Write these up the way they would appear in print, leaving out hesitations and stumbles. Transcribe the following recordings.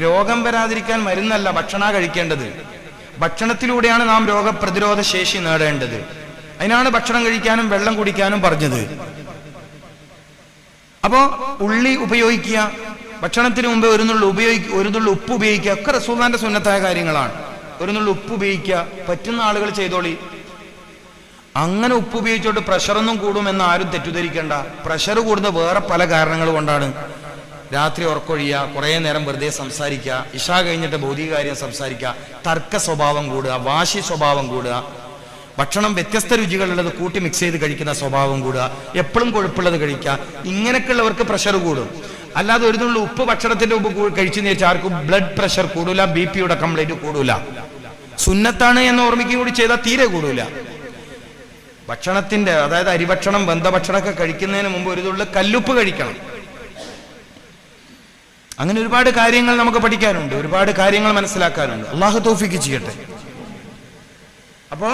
രോഗം വരാതിരിക്കാൻ മരുന്നല്ല ഭക്ഷണം കഴിക്കേണ്ടത്. ഭക്ഷണത്തിലൂടെയാണ് നാം രോഗപ്രതിരോധ ശേഷി നേടേണ്ടത്. അതിനാണ് ഭക്ഷണം കഴിക്കാനും വെള്ളം കുടിക്കാനും പറഞ്ഞത്. അപ്പോ ഉള്ളി ഉപയോഗിക്കുക, ഭക്ഷണത്തിന് മുമ്പ് ഒരു നുള്ളു ഉപ്പ് ഉപയോഗിക്കുക, ഒക്കെ റസൂലുള്ളാഹിന്റെ സുന്നത്തായ കാര്യങ്ങളാണ്. ഒരു നുള്ളു ഉപ്പ് ഉപയോഗിക്കുക, പറ്റുന്ന ആളുകൾ ചെയ്തോളി. അങ്ങനെ ഉപ്പ് ഉപയോഗിച്ചോട്ട് പ്രഷറൊന്നും കൂടുമെന്ന് ആരും തെറ്റിദ്ധരിക്കേണ്ട. പ്രഷർ കൂടുന്നത് വേറെ പല കാരണങ്ങൾ കൊണ്ടാണ്. രാത്രി ഉറക്കൊഴിയുക, കുറേ നേരം വെറുതെ സംസാരിക്കുക, ഇശാ കഴിഞ്ഞിട്ട് ഭൗതിക കാര്യം സംസാരിക്കുക, തർക്ക സ്വഭാവം കൂടുക, വാശി സ്വഭാവം കൂടുക, ഭക്ഷണം വ്യത്യസ്ത രുചികളുള്ളത് കൂട്ടി മിക്സ് ചെയ്ത് കഴിക്കുന്ന സ്വഭാവം കൂടുക, എപ്പോഴും കൊഴുപ്പുള്ളത് കഴിക്കുക, ഇങ്ങനെയൊക്കെയുള്ളവർക്ക് പ്രഷർ കൂടും. അല്ലാതെ ഒരു നുള്ളു ഉപ്പ് ഭക്ഷണത്തിന്റെ മുമ്പ് കഴിച്ചെന്ന് വെച്ചാൽ ആർക്കും ബ്ലഡ് പ്രഷർ കൂടൂല, BP കംപ്ലൈന്റ് കൂടൂല. സുന്നത്താണ് എന്ന് ഓർമ്മിക്കുകയും കൂടി ചെയ്താൽ തീരെ കൂടൂല. ഭക്ഷണത്തിന്റെ, അതായത് അരിഭക്ഷണം ബന്ധഭക്ഷണമൊക്കെ കഴിക്കുന്നതിന് മുമ്പ് ഒരു നുള്ളു കല്ലുപ്പ് കഴിക്കണം. അങ്ങനെ ഒരുപാട് കാര്യങ്ങൾ നമുക്ക് പഠിക്കാനുണ്ട്, ഒരുപാട് കാര്യങ്ങൾ മനസ്സിലാക്കാനുണ്ട്. അള്ളാഹു തൗഫീഖ് ചെയ്യട്ടെ. അപ്പോ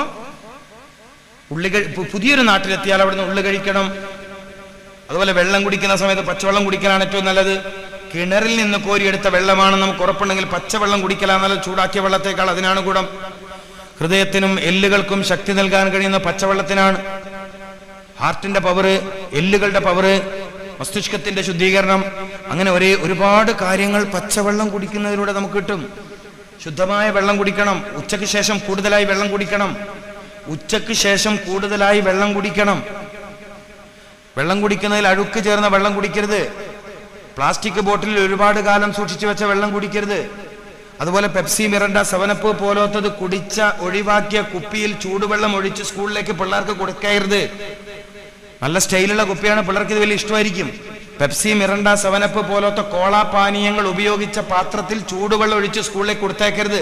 പുതിയൊരു നാട്ടിലെത്തിയാൽ അവിടുന്ന് ഉള്ളു കഴിക്കണം. അതുപോലെ വെള്ളം കുടിക്കുന്ന സമയത്ത് പച്ചവെള്ളം കുടിക്കലാണ് ഏറ്റവും നല്ലത്. കിണറിൽ നിന്ന് കോരിയെടുത്ത വെള്ളമാണ് നമുക്ക് ഉറപ്പുണ്ടെങ്കിൽ പച്ചവെള്ളം കുടിക്കലാണ് നല്ലത്, ചൂടാക്കിയ വെള്ളത്തേക്കാൾ. അതിനാണ് ഗുണം. ഹൃദയത്തിനും എല്ലുകൾക്കും ശക്തി നൽകാൻ കഴിയുന്ന പച്ചവെള്ളത്തിനാണ്. ഹാർട്ടിന്റെ പവറ്, എല്ലുകളുടെ പവറ്, മസ്തിഷ്കത്തിന്റെ ശുദ്ധീകരണം, അങ്ങനെ ഒരുപാട് കാര്യങ്ങൾ പച്ചവെള്ളം കുടിക്കുന്നതിലൂടെ നമുക്ക് കിട്ടും. ശുദ്ധമായ വെള്ളം കുടിക്കണം. ഉച്ചയ്ക്ക് ശേഷം കൂടുതലായി വെള്ളം കുടിക്കണം. ഉച്ചയ്ക്ക് ശേഷം കൂടുതലായി വെള്ളം കുടിക്കണം. വെള്ളം കുടിക്കുന്നതിൽ അഴുക്ക് ചേർന്ന വെള്ളം കുടിക്കരുത്. പ്ലാസ്റ്റിക് ബോട്ടിലിൽ ഒരുപാട് കാലം സൂക്ഷിച്ചു വെച്ച വെള്ളം കുടിക്കരുത്. അതുപോലെ പെപ്സി, മിറണ്ട, 7up പോലത്തത് ഒഴിവാക്കിയ കുപ്പിയിൽ ചൂടുവെള്ളം ഒഴിച്ച് സ്കൂളിലേക്ക് പിള്ളേർക്ക് കൊടുക്കരുത്. നല്ല സ്റ്റൈലുള്ള കുപ്പിയാണ്, പിള്ളേർക്ക് ഇത് വലിയ ഇഷ്ടമായിരിക്കും. പെപ്സി, മിറണ്ട, 7up പോലത്തെ കോള പാനീയങ്ങൾ ഉപയോഗിച്ച പാത്രത്തിൽ ചൂടുവെള്ളം ഒഴിച്ച് സ്കൂളിലേക്ക് കൊടുത്തേക്കരുത്.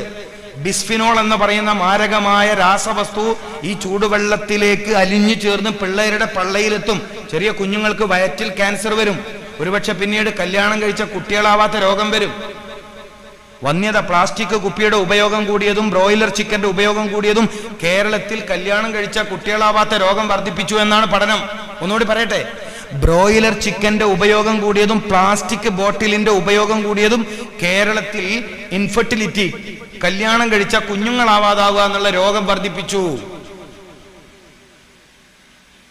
ബിസ്ഫിനോൾ എന്ന് പറയുന്ന മാരകമായ രാസവസ്തു ഈ ചൂടുവെള്ളത്തിലേക്ക് അലിഞ്ഞു ചേർന്ന് പിള്ളേരുടെ പള്ളയിലെത്തും. ചെറിയ കുഞ്ഞുങ്ങൾക്ക് വയറ്റിൽ ക്യാൻസർ വരും. ഒരുപക്ഷെ പിന്നീട് കല്യാണം കഴിച്ച കുട്ടികളാവാത്ത രോഗം വരും. വന്യത, പ്ലാസ്റ്റിക് കുപ്പിയുടെ ഉപയോഗം കൂടിയതും ബ്രോയിലർ ചിക്കന്റെ ഉപയോഗം കൂടിയതും കേരളത്തിൽ കല്യാണം കഴിച്ച കുട്ടികളാവാത്ത രോഗം വർദ്ധിപ്പിച്ചു എന്നാണ് പഠനം. ഒന്നുകൂടി പറയട്ടെ, ബ്രോയിലർ ചിക്കന്റെ ഉപയോഗം കൂടിയതും പ്ലാസ്റ്റിക് ബോട്ടിലിന്റെ ഉപയോഗം കൂടിയതും കേരളത്തിൽ ഇൻഫെർട്ടിലിറ്റി, കല്യാണം കഴിച്ച കുഞ്ഞുങ്ങളാവാതാവുക എന്നുള്ള രോഗം വർദ്ധിപ്പിച്ചു.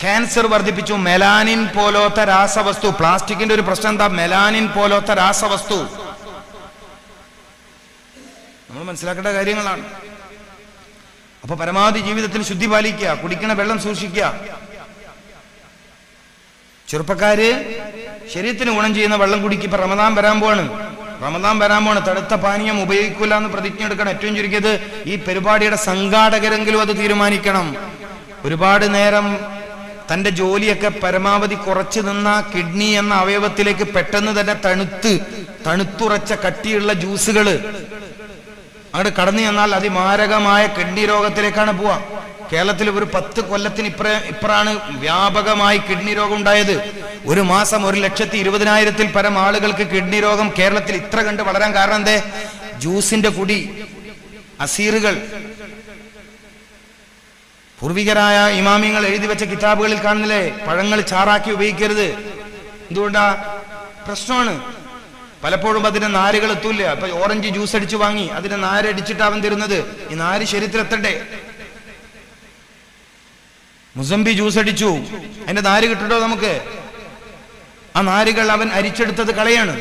ക്യാൻസർ വർദ്ധിപ്പിച്ചു. മെലാനിൻ പോലത്തെ രാസവസ്തു, പ്ലാസ്റ്റിക്കിന്റെ ഒരു പ്രശ്നം എന്താ? മെലാനിൻ പോലത്തെ രാസവസ്തു. നമ്മൾ മനസ്സിലാക്കേണ്ട കാര്യങ്ങളാണ്. അപ്പൊ പരമാവധി ജീവിതത്തിൽ ശുദ്ധി പാലിക്കുക, കുടിക്കണ വെള്ളം സൂക്ഷിക്കുക. ചെറുപ്പക്കാര് ശരീരത്തിന് ഗുണം ചെയ്യുന്ന വെള്ളം കുടിക്കുക. ഇപ്പൊ റമദാൻ വരാൻ പോവാണ്. തണുത്ത പാനീയം ഉപയോഗിക്കില്ല എന്ന് പ്രതിജ്ഞ എടുക്കണം. ഏറ്റവും ചുരുക്കിയത് ഈ പരിപാടിയുടെ സംഘാടകരെങ്കിലും അത് തീരുമാനിക്കണം. ഒരുപാട് നേരം തന്റെ ജോലിയൊക്കെ പരമാവധി കുറച്ചു നിന്ന കിഡ്നി എന്ന അവയവത്തിലേക്ക് പെട്ടെന്ന് തന്നെ തണുത്തുറച്ച കട്ടിയുള്ള ജ്യൂസുകള് അങ്ങോട്ട് കടന്നു ചെന്നാൽ അതിമാരകമായ കിഡ്നി രോഗത്തിലേക്കാണ് പോവാ. കേരളത്തിൽ ഒരു 10 കൊല്ലത്തിന് ഇപ്പറാണ് വ്യാപകമായി കിഡ്നി രോഗം ഉണ്ടായത്. ഒരു മാസം 1,20,000-ൽ പരം ആളുകൾക്ക് കിഡ്നി രോഗം കേരളത്തിൽ ഇത്ര കണ്ട് വളരാൻ കാരണം എന്തേ? ജ്യൂസിന്റെ കുടി, അസീറുകൾ. പൂർവികരായ ഇമാമിങ്ങൾ എഴുതി വെച്ച കിതാബുകളിൽ കാണുന്നില്ലേ, പഴങ്ങൾ ചാറാക്കി ഉപയോഗിക്കരുത്. എന്തുകൊണ്ടാ? പ്രശ്നമാണ്. പലപ്പോഴും അതിന്റെ നാരുകൾ എത്തൂല്ല. ഇപ്പൊ ഓറഞ്ച് ജ്യൂസ് അടിച്ചു വാങ്ങി അതിന്റെ നാരടിച്ചിട്ടാവൻ തരുന്നത്. ഈ നാര് ശരീരത്തിലെത്തണ്ടേ? മുസംബി ജ്യൂസ് അടിച്ചു, അതിന്റെ നാര് കിട്ടട്ടോ നമുക്ക്? ആ നാരുകൾ അവൻ അരിച്ചെടുത്തത് കളയാണ്.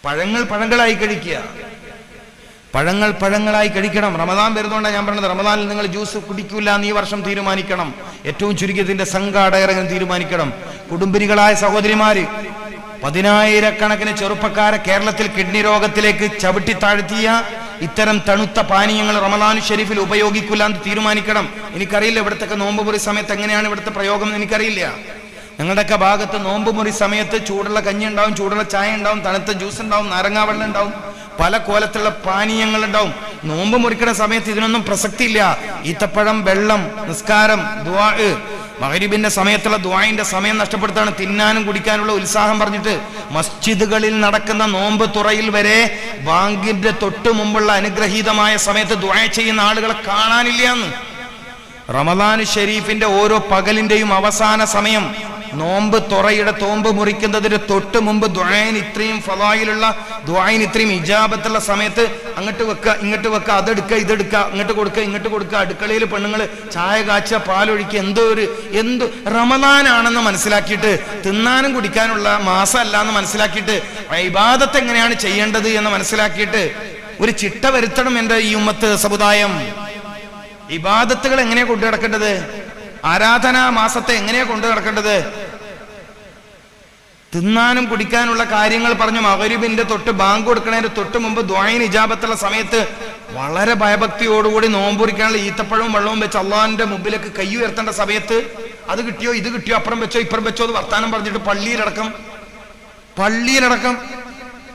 പഴങ്ങളായി കഴിക്കുക, പഴങ്ങളായി കഴിക്കണം. റമദാൻ വരുന്നതുകൊണ്ടാണ് ഞാൻ പറഞ്ഞത്, റമദാനിൽ നിങ്ങൾ ജ്യൂസ് കുടിക്കൂല എന്ന് ഈ വർഷം തീരുമാനിക്കണം. ഏറ്റവും ചുരുക്കിയതിന്റെ സംഘാടകരങ്ങൾ തീരുമാനിക്കണം. കുടുംബിനികളായ സഹോദരിമാര്, 10,000-കണക്കിന് ചെറുപ്പക്കാരെ കേരളത്തിൽ കിഡ്നി രോഗത്തിലേക്ക് ചവിട്ടി താഴ്ത്തിയ ഇത്തരം തണുത്ത പാനീയങ്ങൾ റമദാൻ ഷരീഫിൽ ഉപയോഗിക്കില്ല എന്ന് തീരുമാനിക്കണം. എനിക്കറിയില്ല ഇവിടത്തെ നോമ്പ് മുറി സമയത്ത് എങ്ങനെയാണ് ഇവിടുത്തെ പ്രയോഗം എന്ന് എനിക്കറിയില്ല. ഞങ്ങളുടെയൊക്കെ ഭാഗത്ത് നോമ്പ് മുറി സമയത്ത് ചൂടുള്ള കഞ്ഞി ഉണ്ടാവും, ചൂടുള്ള ചായ ഉണ്ടാവും, തണുത്ത ജ്യൂസ് ഉണ്ടാവും, നാരങ്ങാവെള്ളം ഉണ്ടാവും, പല കോലത്തുള്ള പാനീയങ്ങൾ ഉണ്ടാവും. നോമ്പ് മുറിക്കുന്ന സമയത്ത് ഇതിനൊന്നും പ്രസക്തിയില്ല. ഈത്തപ്പഴം, വെള്ളം, നിസ്കാരം, ദുആ, മഗ്‌രിബിന്റെ സമയത്തുള്ള ദുആഇന്റെ സമയം നഷ്ടപ്പെടുത്താണ്. തിന്നാനും കുടിക്കാനുള്ള ഉത്സാഹം പറഞ്ഞിട്ട് മസ്ജിദുകളിൽ നടക്കുന്ന നോമ്പ് തുറയിൽ വരെ ബാങ്കിന്റെ തൊട്ട് മുമ്പുള്ള അനുഗ്രഹീതമായ സമയത്ത് ദുആ ചെയ്യുന്ന ആളുകളെ കാണാനില്ല എന്ന്. റമദാൻ ഷരീഫിന്റെ ഓരോ പകലിന്റെയും അവസാന സമയം നോമ്പ് തുറയുടെ തോമ്പ് മുറിക്കുന്നതിന് തൊട്ട് മുമ്പ് ദുആന് ഇത്രയും ഫളായിലുള്ള ദുആന് ഇത്രയും ഇജാബത്തുള്ള സമയത്ത് അങ്ങോട്ട് വെക്കുക ഇങ്ങോട്ട് വെക്കുക, അതെടുക്കുക ഇതെടുക്കുക, അങ്ങോട്ട് കൊടുക്കുക ഇങ്ങോട്ട് കൊടുക്കുക, അടുക്കളയിൽ പെണ്ണുങ്ങൾ ചായ കാച്ച പാലൊഴിക്കുക, എന്ത് റമദാനാണെന്ന് മനസ്സിലാക്കിയിട്ട്, തിന്നാനും കുടിക്കാനുള്ള മാസമല്ല എന്ന് മനസ്സിലാക്കിയിട്ട്, ഇബാദത്ത് എങ്ങനെയാണ് ചെയ്യേണ്ടത് എന്ന് മനസ്സിലാക്കിയിട്ട് ഒരു ചിട്ട വരുത്തണം എൻ്റെ ഈ ഉമ്മത്ത് സമുദായം. ഇബാദത്തുകൾ എങ്ങനെയാ കൊണ്ടു നടക്കേണ്ടത്, ആരാധനാ മാസത്തെ എങ്ങനെയാ കൊണ്ടു നടക്കേണ്ടത്. തിന്നാനും കുടിക്കാനുള്ള കാര്യങ്ങൾ പറഞ്ഞു മഗ്‌രിബിന്റെ തൊട്ട് ബാങ്ക് കൊടുക്കണതിന് തൊട്ട് മുമ്പ് ദുആഇന് ഇജാബത്തുള്ള സമയത്ത് വളരെ ഭയഭക്തിയോടുകൂടി നോമ്പുറിക്കാനുള്ള ഈത്തപ്പഴവും വെള്ളവും വെച്ച് അള്ളാഹിന്റെ മുമ്പിലേക്ക് കൈ ഉയർത്തേണ്ട സമയത്ത് അത് കിട്ടിയോ ഇത് കിട്ടിയോ അപ്പുറം വെച്ചോ ഇപ്പുറം വെച്ചോ എന്ന് വർത്താനം പറഞ്ഞിട്ട് പള്ളിയിലടക്കം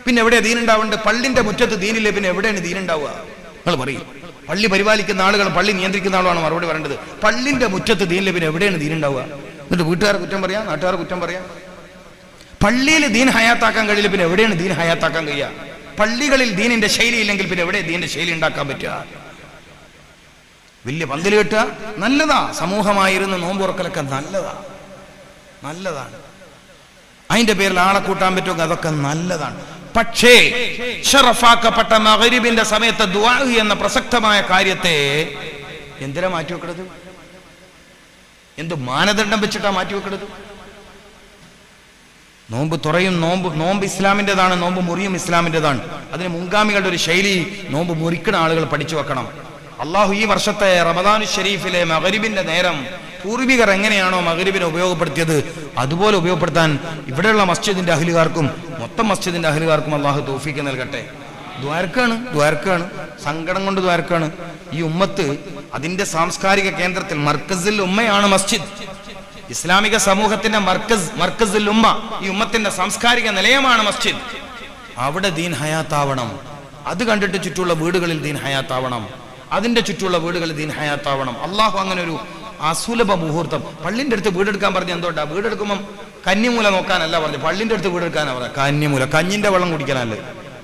പിന്നെ എവിടെയാ ദീനുണ്ടാവേണ്ടത്? പള്ളിന്റെ മുറ്റത്ത് ദീനില്ലേ പിന്നെ എവിടെയാണ് ദീനുണ്ടാവുക? നിങ്ങൾ പറയും. പള്ളി പരിപാലിക്കുന്ന ആളുകൾ, പള്ളി നിയന്ത്രിക്കുന്ന ആളാണ് മറുപടി പറയേണ്ടത്. പള്ളിന്റെ മുറ്റത്ത് ദീനില്ലേ പിന്നെ എവിടെയാണ് ദീനുണ്ടാവുക? എന്നിട്ട് വീട്ടുകാരെ കുറ്റം പറയാം, നാട്ടുകാരെ കുറ്റം പറയാം. പള്ളിയിൽ ദീൻ ഹയാത്താക്കാൻ കഴിയില്ല പിന്നെ എവിടെയാണ് ദീൻ ഹയാത്താക്കാൻ കഴിയുക? പള്ളികളിൽ ദീനിന്റെ ശൈലി ഇല്ലെങ്കിൽ പിന്നെ എവിടെ ദീനിന്റെ ശൈലി ഉണ്ടാക്കാൻ പറ്റുക? വലിയ പന്തല് കെട്ടുക നല്ലതാ, സമൂഹമായിരുന്ന് നോമ്പുറക്കലൊക്കെ നല്ലതാണ്. അതിന്റെ പേരിൽ ആളെ കൂട്ടാൻ പറ്റുമെങ്കിൽ അതൊക്കെ നല്ലതാണ്. പക്ഷേ ഷറഫാക്കപ്പെട്ട മഗ്‌രിബിന്റെ സമയത്ത് ദുആ എന്ന പ്രസക്തമായ കാര്യത്തെ എന്തിനാ മാറ്റിവെക്കണത്? എന്ത് മാനദണ്ഡം വെച്ചിട്ടാ മാറ്റിവെക്കണത്? നോമ്പ് തുറയും നോമ്പ് ഇസ്ലാമിൻ്റെതാണ്, നോമ്പ് മുറിയും ഇസ്ലാമിൻ്റെതാണ്. അതിന് മുൻഗാമികളുടെ ഒരു ശൈലി നോമ്പ് മുറിക്കുന്ന ആളുകൾ പഠിച്ചു വെക്കണം. അള്ളാഹു ഈ വർഷത്തെ റമദാനു ഷരീഫിലെ മഗ്‌രിബിന്റെ നേരം പൂർവികർ എങ്ങനെയാണോ മഗ്‌രിബിനെ ഉപയോഗപ്പെടുത്തിയത് അതുപോലെ ഉപയോഗപ്പെടുത്താൻ ഇവിടെയുള്ള മസ്ജിദിന്റെ അഹ്ലുകാർക്കും മൊത്തം മസ്ജിദിന്റെ അഹ്ലുകാർക്കും അള്ളാഹു തൗഫീഖ് നൽകട്ടെ. ദ്വാരക്കാണ്, സങ്കടം കൊണ്ട് ദ്വാരക്കാണ്. ഈ ഉമ്മത്ത് അതിന്റെ സാംസ്കാരിക കേന്ദ്രത്തിൽ മർക്കസിൽ ഉമ്മയാണ് മസ്ജിദ്. ഇസ്ലാമിക സമൂഹത്തിന്റെ മർക്കസിൽ ഉമ്മ, ഈ ഉമ്മത്തിന്റെ സാംസ്കാരിക നിലയമാണ് മസ്ജിദ്. അവിടെ ദീൻ ഹയാത്താവണം. അത് കണ്ടിട്ട് ചുറ്റുള്ള വീടുകളിൽ ദീൻ ഹയാത്താവണം. അതിന്റെ ചുറ്റുള്ള വീടുകളിൽ ദീൻ ഹയാത്താവണം. അള്ളാഹു അങ്ങനെ ഒരു അസുലഭ മുഹൂർത്തം. പള്ളിന്റെ അടുത്ത് വീടെടുക്കാൻ പറഞ്ഞ എന്തോട്ടാ? വീടെടുക്കുമ്പം കന്നിമൂല നോക്കാനല്ല പറഞ്ഞു, പള്ളിന്റെ അടുത്ത് വീടെടുക്കാനാ പറഞ്ഞ. കന്നിമൂല, കഞ്ഞിന്റെ വെള്ളം കുടിക്കാനല്ലേ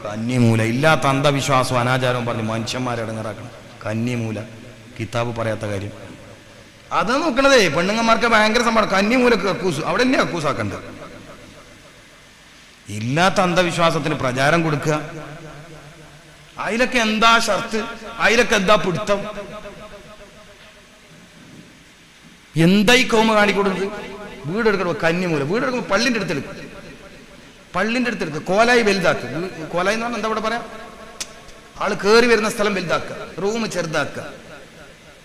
കന്നിമൂല. ഇല്ലാത്ത അന്ധവിശ്വാസവും അനാചാരവും പറഞ്ഞ് മനുഷ്യന്മാരെ ഇടങ്ങറാക്കണം. കന്നിമൂല കിതാബ് പറയാത്ത കാര്യം അതാ നോക്കണതേ. പെണ്ണുങ്ങന്മാർക്ക് ഭയങ്കര സംഭവം. കന്നിമൂല കക്കൂസ്, അവിടെ തന്നെ കക്കൂസാക്കണ്ട്. ഇല്ലാത്ത അന്ധവിശ്വാസത്തിന് പ്രചാരം കൊടുക്കുക. അതിലൊക്കെ എന്താ ഷർത്ത്, അതിലൊക്കെ എന്താ പിടുത്തം, എന്തായി കൗമ കാണിക്കൊടുത്ത്? വീടെടുക്കണം കന്നിമൂല, വീടെടുക്കുമ്പോൾ പള്ളിന്റെ അടുത്തെടുക്കുക, കോലായി വലുതാക്കുക. കോലായി എന്ന് പറഞ്ഞാൽ എന്താ ഇവിടെ പറയാം? ആള് കയറി വരുന്ന സ്ഥലം വലുതാക്കുക, റൂം ചെറുതാക്കുക.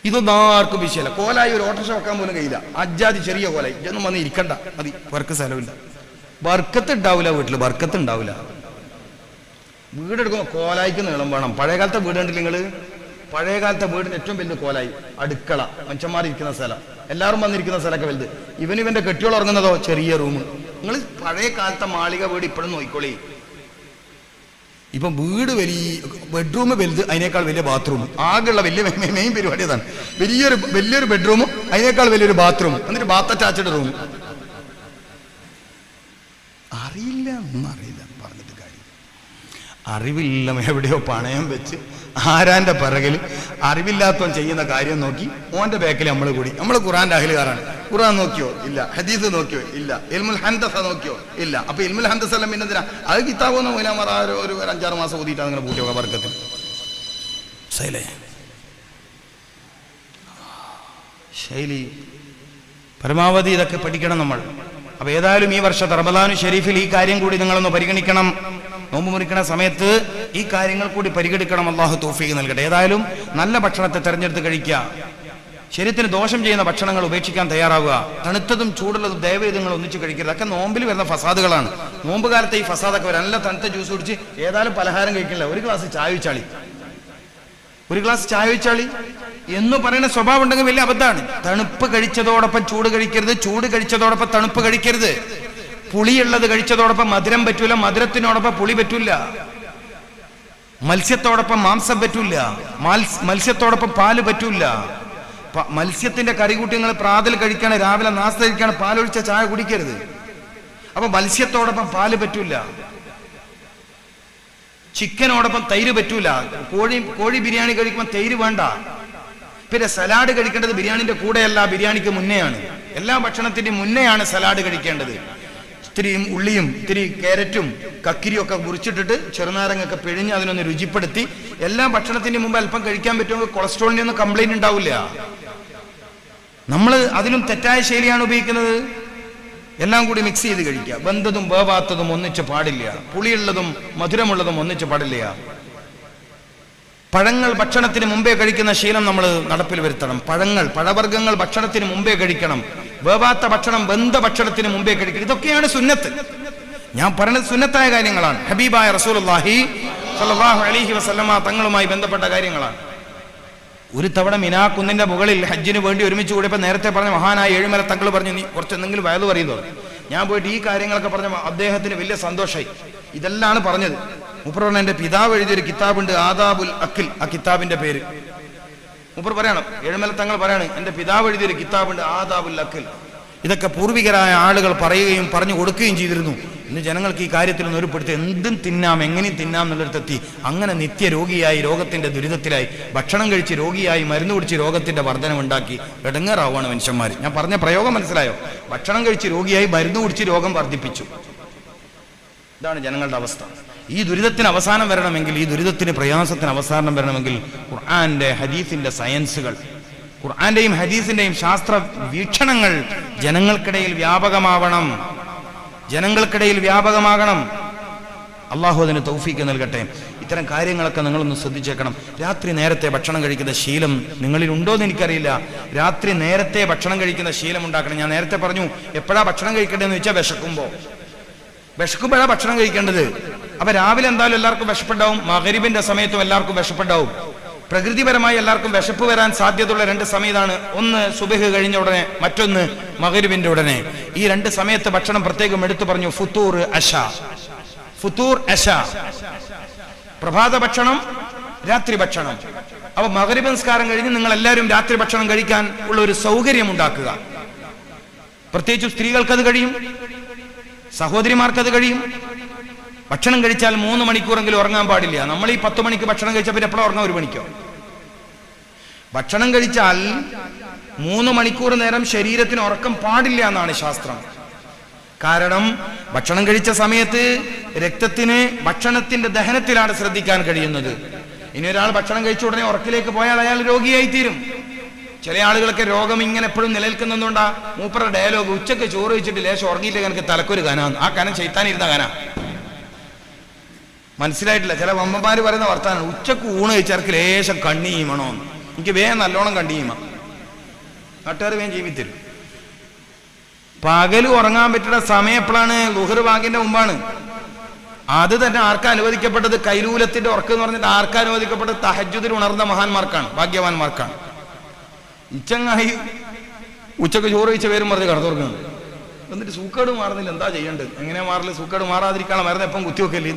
ഇതൊന്നും ആർക്കും വിഷയമല്ല. കോലായി ഒരു ഓട്ടോറിക്ഷ വെക്കാൻ പോലും കഴിയില്ല. അജാതി ചെറിയ കോലായി, ഇതൊന്നും വന്ന് ഇരിക്കണ്ട, മതി. വർക്ക് സ്ഥലമില്ല, ബർക്കത്ത് ഉണ്ടാവില്ല, വീട്ടിൽ ബർക്കത്ത് ഉണ്ടാവില്ല. വീടെടുക്കുമ്പോൾ കോലായിക്ക് നീളം വേണം. പഴയകാലത്തെ വീട് കണ്ടില്ല നിങ്ങൾ? പഴയകാലത്തെ വീടിന് ഏറ്റവും വലുത് കോലായി, അടുക്കള, മനുഷ്യന്മാർ ഇരിക്കുന്ന സ്ഥലം, എല്ലാവരും വന്നിരിക്കുന്ന സ്ഥലമൊക്കെ വലുത്. ഇവന്റെ കെട്ടിയോൾ ഉറങ്ങുന്നതോ ചെറിയ റൂം. നിങ്ങൾ പഴയ കാലത്തെ മാളിക വീട് ഇപ്പോഴും നോക്കിക്കോളി. ഇപ്പം വീട് വലിയ ബെഡ്റൂം വലുത്, അതിനേക്കാൾ വലിയ ബാത്റൂം. ആകെയുള്ള മെയിൻ പരിപാടി അതാണ്. വലിയൊരു ബെഡ്റൂമും അതിനേക്കാൾ വലിയൊരു ബാത്റൂം, എന്നിട്ട് ബാത്ത് അറ്റാച്ച്ഡ് റൂം. ഒന്നും അറിയില്ല, പറഞ്ഞിട്ട് കാര്യം. അറിവില്ല, എവിടെയോ പണയം വെച്ച് ആരാന്റെ പിറകിൽ അറിവില്ലാത്തവൻ ചെയ്യുന്ന കാര്യം നോക്കി ഓന്റെ ബാക്കിൽ നമ്മൾ കൂടി. നമ്മൾ ഖുറാന്റെ അഹ്ലുകാരാണ്. ഖുറാൻ നോക്കിയോ? ഇല്ല. ഹദീസ് നോക്കിയോ? ഇല്ല. ഇൽമുൽ ഹൻദസ നോക്കിയോ? ഇല്ല. അപ്പൊ ഇൽമുൽ ഹൻദസ എല്ലാം പിന്നെ എന്തിനാ? അത് കിതാബൊന്നും മൂലമാർ ഒരു 5-6 മാസം ഓതിയിട്ട് അങ്ങനെ പൂട്ടിയോ വർക്കത്തിൽ ശൈലി. പരമാവധി ഇതൊക്കെ പഠിക്കണം നമ്മൾ. അപ്പൊ ഏതായാലും ഈ വർഷത്തെ റമദാനു ഷരീഫിൽ ഈ കാര്യം കൂടി നിങ്ങളൊന്ന് പരിഗണിക്കണം. നോമ്പ് മുറിക്കുന്ന സമയത്ത് ഈ കാര്യങ്ങൾ കൂടി പരിഗണിക്കണം. അള്ളാഹു തൗഫീഖ് നൽകട്ടെ. ഏതായാലും നല്ല ഭക്ഷണത്തെ തെരഞ്ഞെടുത്ത് കഴിക്കുക. ശരീരത്തിന് ദോഷം ചെയ്യുന്ന ഭക്ഷണങ്ങൾ ഉപേക്ഷിക്കാൻ തയ്യാറാവുക. തണുത്തതും ചൂടുള്ളതും ദയവേത് നിങ്ങൾ ഒന്നിച്ച് കഴിക്കരുത്. അതൊക്കെ നോമ്പിൽ വരുന്ന ഫസാദുകളാണ്. നോമ്പ് കാലത്തെ ഈ ഫസാദൊക്കെ വരും. നല്ല തണുത്ത ജ്യൂസ് കുടിച്ച് ഏതായാലും പലഹാരം കഴിക്കില്ല, ഒരു ഗ്ലാസ് ചായ വെച്ചാളി എന്ന് പറയുന്ന സ്വഭാവം ഉണ്ടെങ്കിൽ വലിയ അബദ്ധമാണ്. തണുപ്പ് കഴിച്ചതോടൊപ്പം ചൂട് കഴിക്കരുത്, ചൂട് കഴിച്ചതോടൊപ്പം തണുപ്പ് കഴിക്കരുത്. പുളിയുള്ളത് കഴിച്ചതോടൊപ്പം മധുരം പറ്റൂല, മധുരത്തിനോടൊപ്പം പുളി പറ്റൂല. മത്സ്യത്തോടൊപ്പം മാംസം പറ്റൂല, മത്സ്യത്തോടൊപ്പം പാല് പറ്റൂല. മത്സ്യത്തിന്റെ കറികൂട്ടിങ്ങൾ പ്രാതൽ കഴിക്കാണ്, രാവിലെ നാസ്ത കഴിക്കാണ്, പാലൊഴിച്ച ചായ കുടിക്കരുത്. അപ്പൊ മത്സ്യത്തോടൊപ്പം പാല് പറ്റൂല. ചിക്കനോടൊപ്പം തൈര് പറ്റൂല. കോഴി ബിരിയാണി കഴിക്കുമ്പോൾ തൈര് വേണ്ട. പിന്നെ സലാഡ് കഴിക്കേണ്ടത് ബിരിയാണിന്റെ കൂടെയല്ല, ബിരിയാണിക്ക് മുന്നെയാണ്. എല്ലാ ഭക്ഷണത്തിന്റെയും മുന്നെയാണ് സലാഡ് കഴിക്കേണ്ടത്. ഇത്തിരി ഉള്ളിയും ഇത്തിരി ക്യാരറ്റും കക്കിരിയും ഒക്കെ മുറിച്ചിട്ടിട്ട് ചെറുനാരങ്ങൊക്കെ പിഴിഞ്ഞ് അതിനൊന്ന് രുചിപ്പെടുത്തി എല്ലാ ഭക്ഷണത്തിന്റെ മുമ്പ് അല്പം കഴിക്കാൻ പറ്റുമെങ്കിൽ കൊളസ്ട്രോളിന്റെ ഒന്നും കംപ്ലൈന്റ് ഉണ്ടാവില്ല. നമ്മൾ അതിലും തെറ്റായ ശൈലിയാണ് ഉപയോഗിക്കുന്നത്. എല്ലാം കൂടി മിക്സ് ചെയ്ത് കഴിക്കുക. വെന്തതും വേവാത്തതും ഒന്നിച്ച് പാടില്ല. പുളിയുള്ളതും മധുരമുള്ളതും ഒന്നിച്ച് പാടില്ല. പഴങ്ങൾ ഭക്ഷണത്തിന് മുമ്പേ കഴിക്കുന്ന ശീലം നമ്മൾ നടപ്പിൽ വരുത്തണം. പഴവർഗ്ഗങ്ങൾ ഭക്ഷണത്തിന് മുമ്പേ കഴിക്കണം. വേവാത്ത ഭക്ഷണം വെന്ത ഭക്ഷണത്തിന് മുമ്പേ കഴിക്കണം. ഇതൊക്കെയാണ് സുന്നത്ത്. ഞാൻ പറയുന്നത് സുന്നത്തായ കാര്യങ്ങളാണ്. ഹബീബായ റസൂലുള്ളാഹി സ്വല്ലല്ലാഹു അലൈഹി വസല്ലമ തങ്ങളുമായി ബന്ധപ്പെട്ട കാര്യങ്ങളാണ്. ഒരു തവണ മിനാ കുന്നിന്റെ മുകളിൽ ഹജ്ജിന് വേണ്ടി ഒരുമിച്ച് കൂടിയപ്പോൾ നേരത്തെ പറഞ്ഞ മഹാനായ ഏഴുമല തങ്ങൾ പറഞ്ഞു, നീ കുറച്ച് എന്തെങ്കിലും വയത് പറയുന്നു. ഞാൻ പോയിട്ട് ഈ കാര്യങ്ങളൊക്കെ പറഞ്ഞ അദ്ദേഹത്തിന് വലിയ സന്തോഷമായി. ഇതെല്ലാം പറഞ്ഞത് മൂപ്പർ പറഞ്ഞ എന്റെ പിതാവ് എഴുതിയൊരു കിതാബുണ്ട്, ആദാബുൽ അക്കിൽ. ആ കിതാബിന്റെ പേര് മൂപ്പർ പറയണം, ഏഴുമല തങ്ങൾ പറയാണ്, എന്റെ പിതാവ് എഴുതിയൊരു കിതാബുണ്ട്, ആദാബുൽ അക്കിൽ. ഇതൊക്കെ പൂർവികരായ ആളുകൾ പറയുകയും പറഞ്ഞു കൊടുക്കുകയും ചെയ്തിരുന്നു. ഇന്ന് ജനങ്ങൾക്ക് ഈ കാര്യത്തിലൊന്നും ഒരുപ്പെടുത്തി എന്തും തിന്നാം, എങ്ങനെയും തിന്നാം എന്നുള്ളിടത്തെത്തി. അങ്ങനെ നിത്യരോഗിയായി രോഗത്തിന്റെ ദുരിതത്തിലായി ഭക്ഷണം കഴിച്ച് രോഗിയായി മരുന്ന് കുടിച്ച് രോഗത്തിന്റെ വർധനമുണ്ടാക്കി ഇടങ്ങേറാവാണ് മനുഷ്യന്മാർ. ഞാൻ പറഞ്ഞ പ്രയോഗം മനസ്സിലായോ? ഭക്ഷണം കഴിച്ച് രോഗിയായി മരുന്ന് കുടിച്ച് രോഗം വർദ്ധിപ്പിച്ചു. ഇതാണ് ജനങ്ങളുടെ അവസ്ഥ. ഈ ദുരിതത്തിന് അവസാനം വരണമെങ്കിൽ, ഈ ദുരിതത്തിന് പ്രയാസത്തിന് അവസാനം വരണമെങ്കിൽ ഖുർആന്റെ ഹദീസിന്റെ സയൻസുകൾ, ഖുർആന്റെയും ഹദീസിന്റെയും ശാസ്ത്ര വീക്ഷണങ്ങൾ ജനങ്ങൾക്കിടയിൽ വ്യാപകമാകണം. അള്ളാഹു അതിന് തൗഫീക്ക് നൽകട്ടെ. ഇത്തരം കാര്യങ്ങളൊക്കെ നിങ്ങളൊന്ന് ശ്രദ്ധിച്ചേക്കണം. രാത്രി നേരത്തെ ഭക്ഷണം കഴിക്കുന്ന ശീലം നിങ്ങളിൽ ഉണ്ടോയെന്ന് എനിക്കറിയില്ല. രാത്രി നേരത്തെ ഭക്ഷണം കഴിക്കുന്ന ശീലം ഉണ്ടാക്കണം. ഞാൻ നേരത്തെ പറഞ്ഞു, എപ്പോഴാ ഭക്ഷണം കഴിക്കേണ്ടതെന്ന് വെച്ചാൽ വിശക്കുമ്പോഴാണ് ഭക്ഷണം കഴിക്കേണ്ടത്. അപ്പൊ രാവിലെ എന്തായാലും എല്ലാവർക്കും വിശപ്പുണ്ടാവും, മഗ്രിബിന്റെ സമയത്തും എല്ലാവർക്കും വിശപ്പുണ്ടാവും. പ്രകൃതിപരമായി എല്ലാവർക്കും വിശപ്പ് വരാൻ സാധ്യതയുള്ള രണ്ട് സമയത്താണ്. ഒന്ന് സുബഹ് കഴിഞ്ഞ ഉടനെ, മറ്റൊന്ന് മഗ്രിബിന്റെ ഉടനെ. ഈ രണ്ട് സമയത്ത് ഭക്ഷണം പ്രത്യേകം എടുത്തു പറഞ്ഞു. ഫുത്തൂർ അശ, പ്രഭാത ഭക്ഷണം, രാത്രി ഭക്ഷണം. അപ്പൊ മഗ്രിബ് നിസ്കാരം കഴിഞ്ഞ് നിങ്ങൾ എല്ലാവരും രാത്രി ഭക്ഷണം കഴിക്കാൻ ഉള്ള ഒരു സൗകര്യം ഉണ്ടാക്കുക. പ്രത്യേകിച്ച് സ്ത്രീകൾക്കത് കഴിയും, സഹോദരിമാർക്കത് കഴിയും. ഭക്ഷണം കഴിച്ചാൽ 3 മണിക്കൂറെങ്കിലും ഉറങ്ങാൻ പാടില്ല. നമ്മൾ ഈ 10 മണിക്ക് ഭക്ഷണം കഴിച്ചാൽ പിന്നെ എപ്പോഴാണ് ഉറങ്ങാൻ? 1 മണിക്കോ? ഭക്ഷണം കഴിച്ചാൽ 3 മണിക്കൂർ നേരം ശരീരത്തിന് ഉറക്കം പാടില്ല എന്നാണ് ശാസ്ത്രം. കാരണം ഭക്ഷണം കഴിച്ച സമയത്ത് രക്തത്തിന് ഭക്ഷണത്തിന്റെ ദഹനത്തിലാണ് ശ്രദ്ധിക്കാൻ കഴിയുന്നത്. ഇനി ഒരാൾ ഭക്ഷണം കഴിച്ച ഉടനെ ഉറക്കിലേക്ക് പോയാൽ അയാൾ രോഗിയായി തീരും. ചില ആളുകളൊക്കെ രോഗം ഇങ്ങനെ എപ്പോഴും നിലനിൽക്കുന്നതുകൊണ്ടാ മൂപ്പറുടെ ഡയലോഗ്, ഉച്ചക്ക് ചോറ് വെച്ചിട്ട് ലേശം ഉറങ്ങിയില്ല എനിക്ക് തലക്കൊരു കനാന്ന്. ആ കനം ചെയ്ത്താനിരുന്ന കന മനസ്സിലായിട്ടില്ല. ചില വമ്മമാര് പറയുന്ന വർത്താനം, ഉച്ചക്ക് ഊണ് കഴിച്ചവർക്ക് ലേശം കണ്ണി ചെയ്യണോന്ന്. എനിക്ക് വേഗം നല്ലോണം കണ്ണി ചെയ്യുക, നാട്ടുകാർ വേഗം ജീവിത്തരും. പകല് ഉറങ്ങാൻ പറ്റുന്ന സമയം എപ്പോഴാണ്? ളുഹർ ബാങ്കിന്റെ മുമ്പാണ്. അത് തന്നെ ആർക്കാ അനുവദിക്കപ്പെട്ടത്? കൈലൂലത്തിന്റെ ഉറക്കം എന്ന് പറഞ്ഞിട്ട് ആർക്കാ അനുവദിക്കപ്പെട്ടത്? തഹജ്ജുദിൽ ഉണർന്ന മഹാന്മാർക്കാണ്, ഭാഗ്യവാന്മാർക്കാണ്. ഇച്ചങ്ങായി ഉച്ചക്ക് ചോറ് കഴിച്ച പേരും പറഞ്ഞ് കടത്തുറങ്ങുന്നത്. എന്നിട്ട് സൂക്കേട് മാറുന്നില്ല, എന്താ ചെയ്യേണ്ടത്? എങ്ങനെയാ മാറില്ല? സൂക്കേട് മാറാതിരിക്കാനുള്ള മരുന്ന് എപ്പം കുത്തിവെക്കല്ലേ?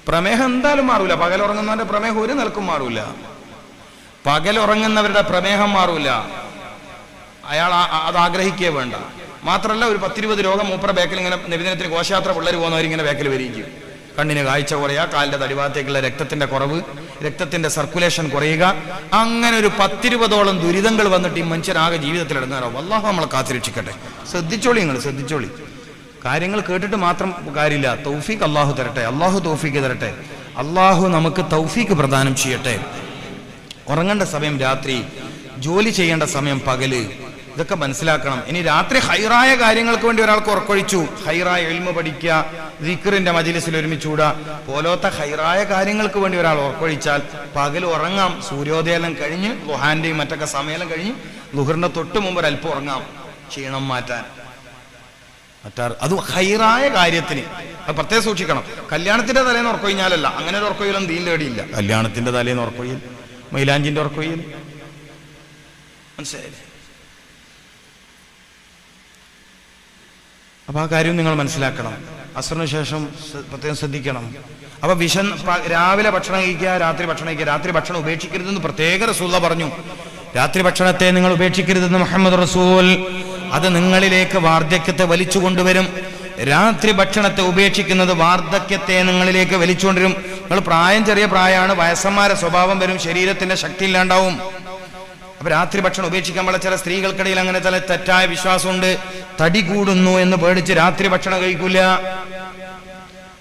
പ്രമേഹം എന്തായാലും മാറൂല. പകലുറങ്ങുന്നവന്റെ പ്രമേഹം ഒരു നിലക്കും മാറൂല. പകലുറങ്ങുന്നവരുടെ പ്രമേഹം മാറൂല. അയാൾ അത് ആഗ്രഹിക്കേ വേണ്ട. മാത്രമല്ല, ഒരു 10-20 രോഗം മൂപ്പറ ബേക്കിൽ ഇങ്ങനെ നബിദിനത്തിന് ഘോഷയാത്ര പിള്ളേർ പോകുന്നവരിങ്ങനെ ബേക്കിൽ വരികയും, കണ്ണിന് കാഴ്ച കുറയുക, കാലിന്റെ തടിഭാഗത്തേക്കുള്ള രക്തത്തിന്റെ കുറവ്, രക്തത്തിന്റെ സർക്കുലേഷൻ കുറയുക, അങ്ങനെ ഒരു 10-20ഓളം ദുരിതങ്ങൾ വന്നിട്ട് ഈ മനുഷ്യനാകെ ജീവിതത്തിൽ ഇടങ്ങാറാവും. അല്ലാഹു നമ്മളെ കാത്തിരക്ഷിക്കട്ടെ. ശ്രദ്ധിച്ചോളി. കാര്യങ്ങൾ കേട്ടിട്ട് മാത്രം കാര്യമില്ല. തൗഫീഖ് അള്ളാഹു തരട്ടെ. അള്ളാഹു തൗഫീഖ് തരട്ടെ. അള്ളാഹു നമുക്ക് തൗഫീഖ് പ്രദാനം ചെയ്യട്ടെ. ഉറങ്ങേണ്ട സമയം രാത്രി, ജോലി ചെയ്യേണ്ട സമയം പകല്, ഇതൊക്കെ മനസ്സിലാക്കണം. ഇനി രാത്രി ഹൈറായ കാര്യങ്ങൾക്ക് വേണ്ടി ഒരാൾക്ക് ഉറക്കൊഴിച്ചു, ഹൈറായ ഇൽമു പഠിക്കുക, ദിക്റിന്റെ മജ്ലിസിൽ ഒരുമിച്ചൂടാ പോലത്തെ ഹൈറായ കാര്യങ്ങൾക്ക് വേണ്ടി ഒരാൾ ഉറക്കൊഴിച്ചാൽ പകൽ ഉറങ്ങാം. സൂര്യോദയം കഴിഞ്ഞ് ളുഹാന്റെയും മറ്റൊക്കെ സമയം കഴിഞ്ഞ് ളുഹറിന്റെ തൊട്ട് മുമ്പ് ഒരല്പം ഉറങ്ങാം, ക്ഷീണം മാറ്റാൻ. അത് ഹൈറായ കാര്യത്തിന് അത് പ്രത്യേകം സൂക്ഷിക്കണം. കല്യാണത്തിന്റെ തലേന്ന് ഉറക്കൊഴിഞ്ഞാലല്ല, അങ്ങനെ ഒരു ഉറക്കൊഴിയലൊന്നും ദീൻ തേടിയില്ല. കല്യാണത്തിന്റെ തലേന്ന് ഉറക്കൊഴിയൽ, മൈലാഞ്ചിന്റെ ഉറക്കൊഴിയൽ, മനസ്സിലായില്ലേ? അപ്പൊ ആ കാര്യം നിങ്ങൾ മനസ്സിലാക്കണം. അസ്റിന് ശേഷം പ്രത്യേകം ശ്രദ്ധിക്കണം. അപ്പൊ രാവിലെ ഭക്ഷണം കഴിക്കുക, രാത്രി ഭക്ഷണം കഴിക്കുക. രാത്രി ഭക്ഷണം ഉപേക്ഷിക്കരുതെന്ന് പ്രത്യേക റസൂൽ പറഞ്ഞു. രാത്രി ഭക്ഷണത്തെ നിങ്ങൾ ഉപേക്ഷിക്കരുതെന്ന് മുഹമ്മദ് റസൂൽ. അത് നിങ്ങളിലേക്ക് വാർദ്ധക്യത്തെ വലിച്ചു കൊണ്ടുവരും. രാത്രി ഭക്ഷണത്തെ ഉപേക്ഷിക്കുന്നത് വാർദ്ധക്യത്തെ നിങ്ങളിലേക്ക് വലിച്ചുകൊണ്ടുവരും. നിങ്ങൾ ചെറിയ പ്രായമാണ്, വയസ്സന്മാരെ സ്വഭാവം വരും, ശരീരത്തിന്റെ ശക്തി ഇല്ലാണ്ടാവും. അപ്പൊ രാത്രി ഭക്ഷണം ഉപേക്ഷിക്കാൻ പാടില്ല. ചില സ്ത്രീകൾക്കിടയിൽ അങ്ങനെ ചില തെറ്റായ വിശ്വാസമുണ്ട്. തടി കൂടുന്നു എന്ന് പേടിച്ച് രാത്രി ഭക്ഷണം കഴിക്കൂല.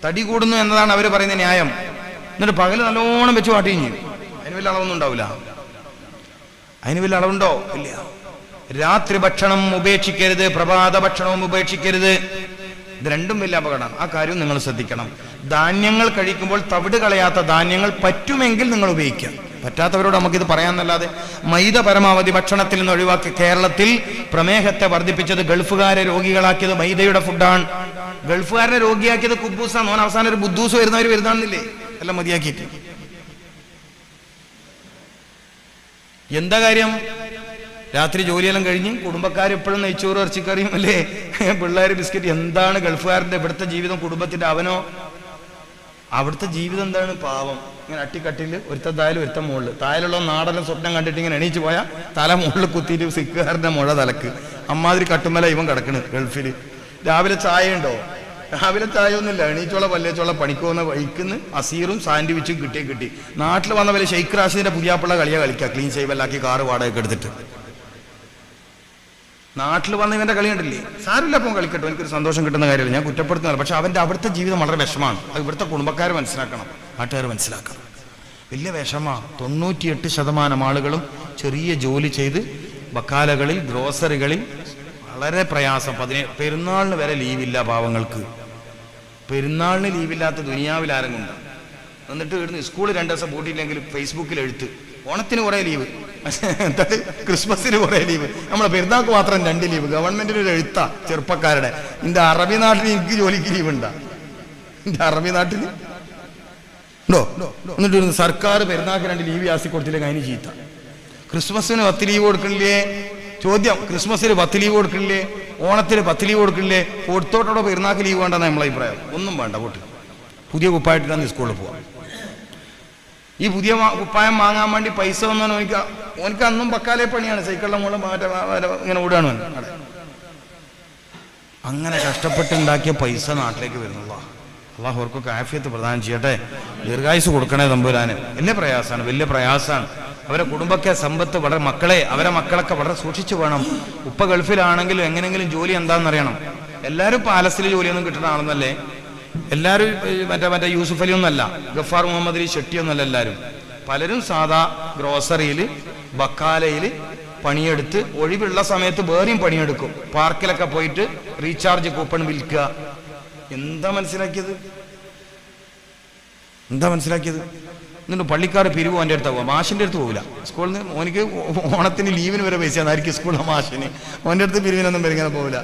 തടി കൂടുന്നു എന്നതാണ് അവർ പറയുന്ന ന്യായം. എന്നിട്ട് പകല് നല്ലോണം വെച്ച് വാട്ടുകയും ചെയ്യും. അതിന് വലിയ അളവൊന്നും ഉണ്ടാവില്ല. അതിന് വലിയ അളവുണ്ടോ? ഇല്ല. രാത്രി ഭക്ഷണം ഉപേക്ഷിക്കരുത്, പ്രഭാത ഭക്ഷണവും ഉപേക്ഷിക്കരുത്. ഇത് രണ്ടും വലിയ അപകടമാണ്. ആ കാര്യം നിങ്ങൾ ശ്രദ്ധിക്കണം. ധാന്യങ്ങൾ കഴിക്കുമ്പോൾ തവിട് കളയാത്ത ധാന്യങ്ങൾ പറ്റുമെങ്കിൽ നിങ്ങൾ ഉപയോഗിക്കുക. പറ്റാത്തവരോട് നമുക്കിത് പറയാന്നല്ലാതെ. മൈദ പരമാവധി ഭക്ഷണത്തിൽ നിന്ന് ഒഴിവാക്കി. കേരളത്തിൽ പ്രമേഹത്തെ വർദ്ധിപ്പിച്ചത്, ഗൾഫുകാരെ രോഗികളാക്കിയത് മൈദയുടെ ഫുഡാണ്. ഗൾഫുകാരനെ രോഗിയാക്കിയത് കുബൂസാണ്. ഓൻ അവസാനം ഒരു ബുദ്ധൂസ് വരുന്നതാണെന്നില്ലേ എല്ലാം മതിയാക്കിയിട്ട്. എന്താ കാര്യം? രാത്രി ജോലിയെല്ലാം കഴിഞ്ഞ് കുടുംബക്കാർ എപ്പോഴും നെയ്ച്ചോറ് ഇറച്ചിക്കറിയും അല്ലേ, പിള്ളേർ ബിസ്ക്കറ്റ്. എന്താണ് ഗൾഫുകാരന്റെ ഇവിടുത്തെ ജീവിതം? കുടുംബത്തിന്റെ അവനോ അവിടുത്തെ ജീവിതം എന്താണ്? പാവം. ഇങ്ങനെ അട്ടിക്കട്ടില് ഒരുത്ത തായാലും ഒരുത്ത മുകളിൽ. തായാലുള്ള നാടെല്ലാം സ്വപ്നം കണ്ടിട്ട് ഇങ്ങനെ എണീച്ച് പോയാൽ തല മുകളിൽ കുത്തിയിട്ട് സിക്കുകാരന്റെ മുഴ തലക്ക്. അമ്മാതിരി കട്ടുമല ഇവൻ കിടക്കണ് ഗൾഫിൽ. രാവിലെ ചായ ഉണ്ടോ? രാവിലെ ചായ ഒന്നുമില്ല. എണീച്ചോള പല്ലേച്ചോള പണിക്കുവന്ന വഴിക്കുന്ന് അസീറും സാൻഡ്വിച്ചും കിട്ടി. നാട്ടിൽ വന്ന പോലെ ഷെയ്ഖ് റാഷിദിന്റെ പുതിയാപ്പിള്ള കളിയാ കളിക്കുക. ക്ലീൻ ഷേവെല്ലാക്കി കാറ് വാടകയൊക്കെ എടുത്തിട്ട്. നാട്ടിൽ വന്ന ഇവന്റെ കളി കണ്ടില്ലേ? സാരില്ല, അപ്പം കളിക്കട്ടോ, എനിക്കൊരു സന്തോഷം കിട്ടുന്ന കാര്യമില്ല, ഞാൻ കുറ്റപ്പെടുത്തുന്നില്ല. പക്ഷെ അവന്റെ അവിടുത്തെ ജീവിതം വളരെ വിഷമാണ്. അത് ഇവിടുത്തെ കുടുംബക്കാർ മനസ്സിലാക്കണം, നാട്ടുകാർ മനസ്സിലാക്കണം. വലിയ വിഷമാ. 98% ആളുകളും ചെറിയ ജോലി ചെയ്ത് ബക്കാലകളിൽ, ഗ്രോസറികളിൽ വളരെ പ്രയാസം. പെരുന്നാളിന് വരെ ലീവില്ല പാവങ്ങൾക്ക്. പെരുന്നാളിന് ലീവില്ലാത്ത ദുനിയാവിൽ ആരെങ്കിലും ഉണ്ട്? എന്നിട്ട് ഇവിടുന്ന് സ്കൂൾ 2 ദിവസം പൂട്ടിയില്ലെങ്കിൽ ഫേസ്ബുക്കിൽ എഴുത്ത്. ഓണത്തിന് കുറേ ലീവ്, എന്താ ക്രിസ്മസിന് കുറേ ലീവ്, നമ്മളെ പെരുന്നാൾക്ക് മാത്രം 2 ലീവ്. ഗവൺമെന്റിന് ഒരു എഴുത്താ ചെറുപ്പക്കാരുടെ. ഇന്റെ അറബി നാട്ടിൽ എനിക്ക് ജോലിക്ക് ലീവ് ഉണ്ടാ? ഇന്റെ അറബി നാട്ടിൽ ഉണ്ടോ? എന്നിട്ട് സർക്കാർ പെരുന്നാൾക്ക് 2 ലീവ് ആസി കൊടുത്തില്ലെങ്കിൽ അതിന് ചീത്ത. ക്രിസ്മസിന് 10 ലീവ് കൊടുക്കണില്ലേ? ചോദ്യം. ക്രിസ്മസിന് 10 ലീവ് കൊടുക്കണില്ലേ? ഓണത്തിന് 10 ലീവ് കൊടുക്കണില്ലേ? കൊടുത്തോട്ടോ പെരുന്നാൾക്ക് ലീവ് വേണ്ടെന്ന് നമ്മളെ അഭിപ്രായം. ഒന്നും വേണ്ട, പോട്ട്. പുതിയ കുപ്പായിട്ടാണ് സ്കൂളിൽ പോവാം. ഈ പുതിയ കുപ്പായം വാങ്ങാൻ വേണ്ടി പൈസ വന്നാൽ ഓനിക്ക് അന്നും ബക്കാലെ പണിയാണ്. സൈക്കിളിലെ മുകളിൽ ഇങ്ങനെ ഓടുകയാണ്. അങ്ങനെ കഷ്ടപ്പെട്ടുണ്ടാക്കിയ പൈസ നാട്ടിലേക്ക് വരുന്നുള്ള അള്ളാഹു അവർക്കൊക്കെ ആഫിയത്ത് പ്രദാനം ചെയ്യട്ടെ. ദീർഘായുസ് കൊടുക്കണേ തമ്പുരാന്. വലിയ പ്രയാസമാണ്. അവരെ കുടുംബക്കെ സമ്പത്ത് വളരെ, അവരെ മക്കളൊക്കെ വളരെ സൂക്ഷിച്ചു വേണം. ഉപ്പ ഗൾഫിലാണെങ്കിലും എങ്ങനെങ്കിലും ജോലി എന്താണെന്നറിയണം. എല്ലാവരും പാലസിൽ ജോലിയൊന്നും കിട്ടുന്ന ആളെന്നല്ലേ. എല്ലാവരും മറ്റേ യൂസുഫ് അലി ഒന്നല്ല, ഗഫാർ മുഹമ്മദ് അലി ഷെട്ടിയൊന്നല്ല. എല്ലാവരും പലരും സാധാ ഗ്രോസറിയിൽ, ബക്കാലയിൽ പണിയെടുത്ത് ഒഴിവുള്ള സമയത്ത് വേറെയും പണിയെടുക്കും. പാർക്കിലൊക്കെ പോയിട്ട് റീചാർജ് കൂപ്പൺ വിൽക്കുക. എന്താ മനസ്സിലാക്കിയത്? എന്നിട്ട് പള്ളിക്കാർ പിരിവ് എൻ്റെ അടുത്ത് പോവാം, മാഷിൻ്റെ അടുത്ത് പോകില്ല. സ്കൂളിൽ നിന്ന് ഓനിക്ക് ഓണത്തിന് ലീവിന് വരെ പൈസ ആയിരിക്കും സ്കൂളിലെ മാഷിന്. ഓൻ്റെ അടുത്ത് പിരിവിനൊന്നും വരിങ്ങനെ പോകില്ല.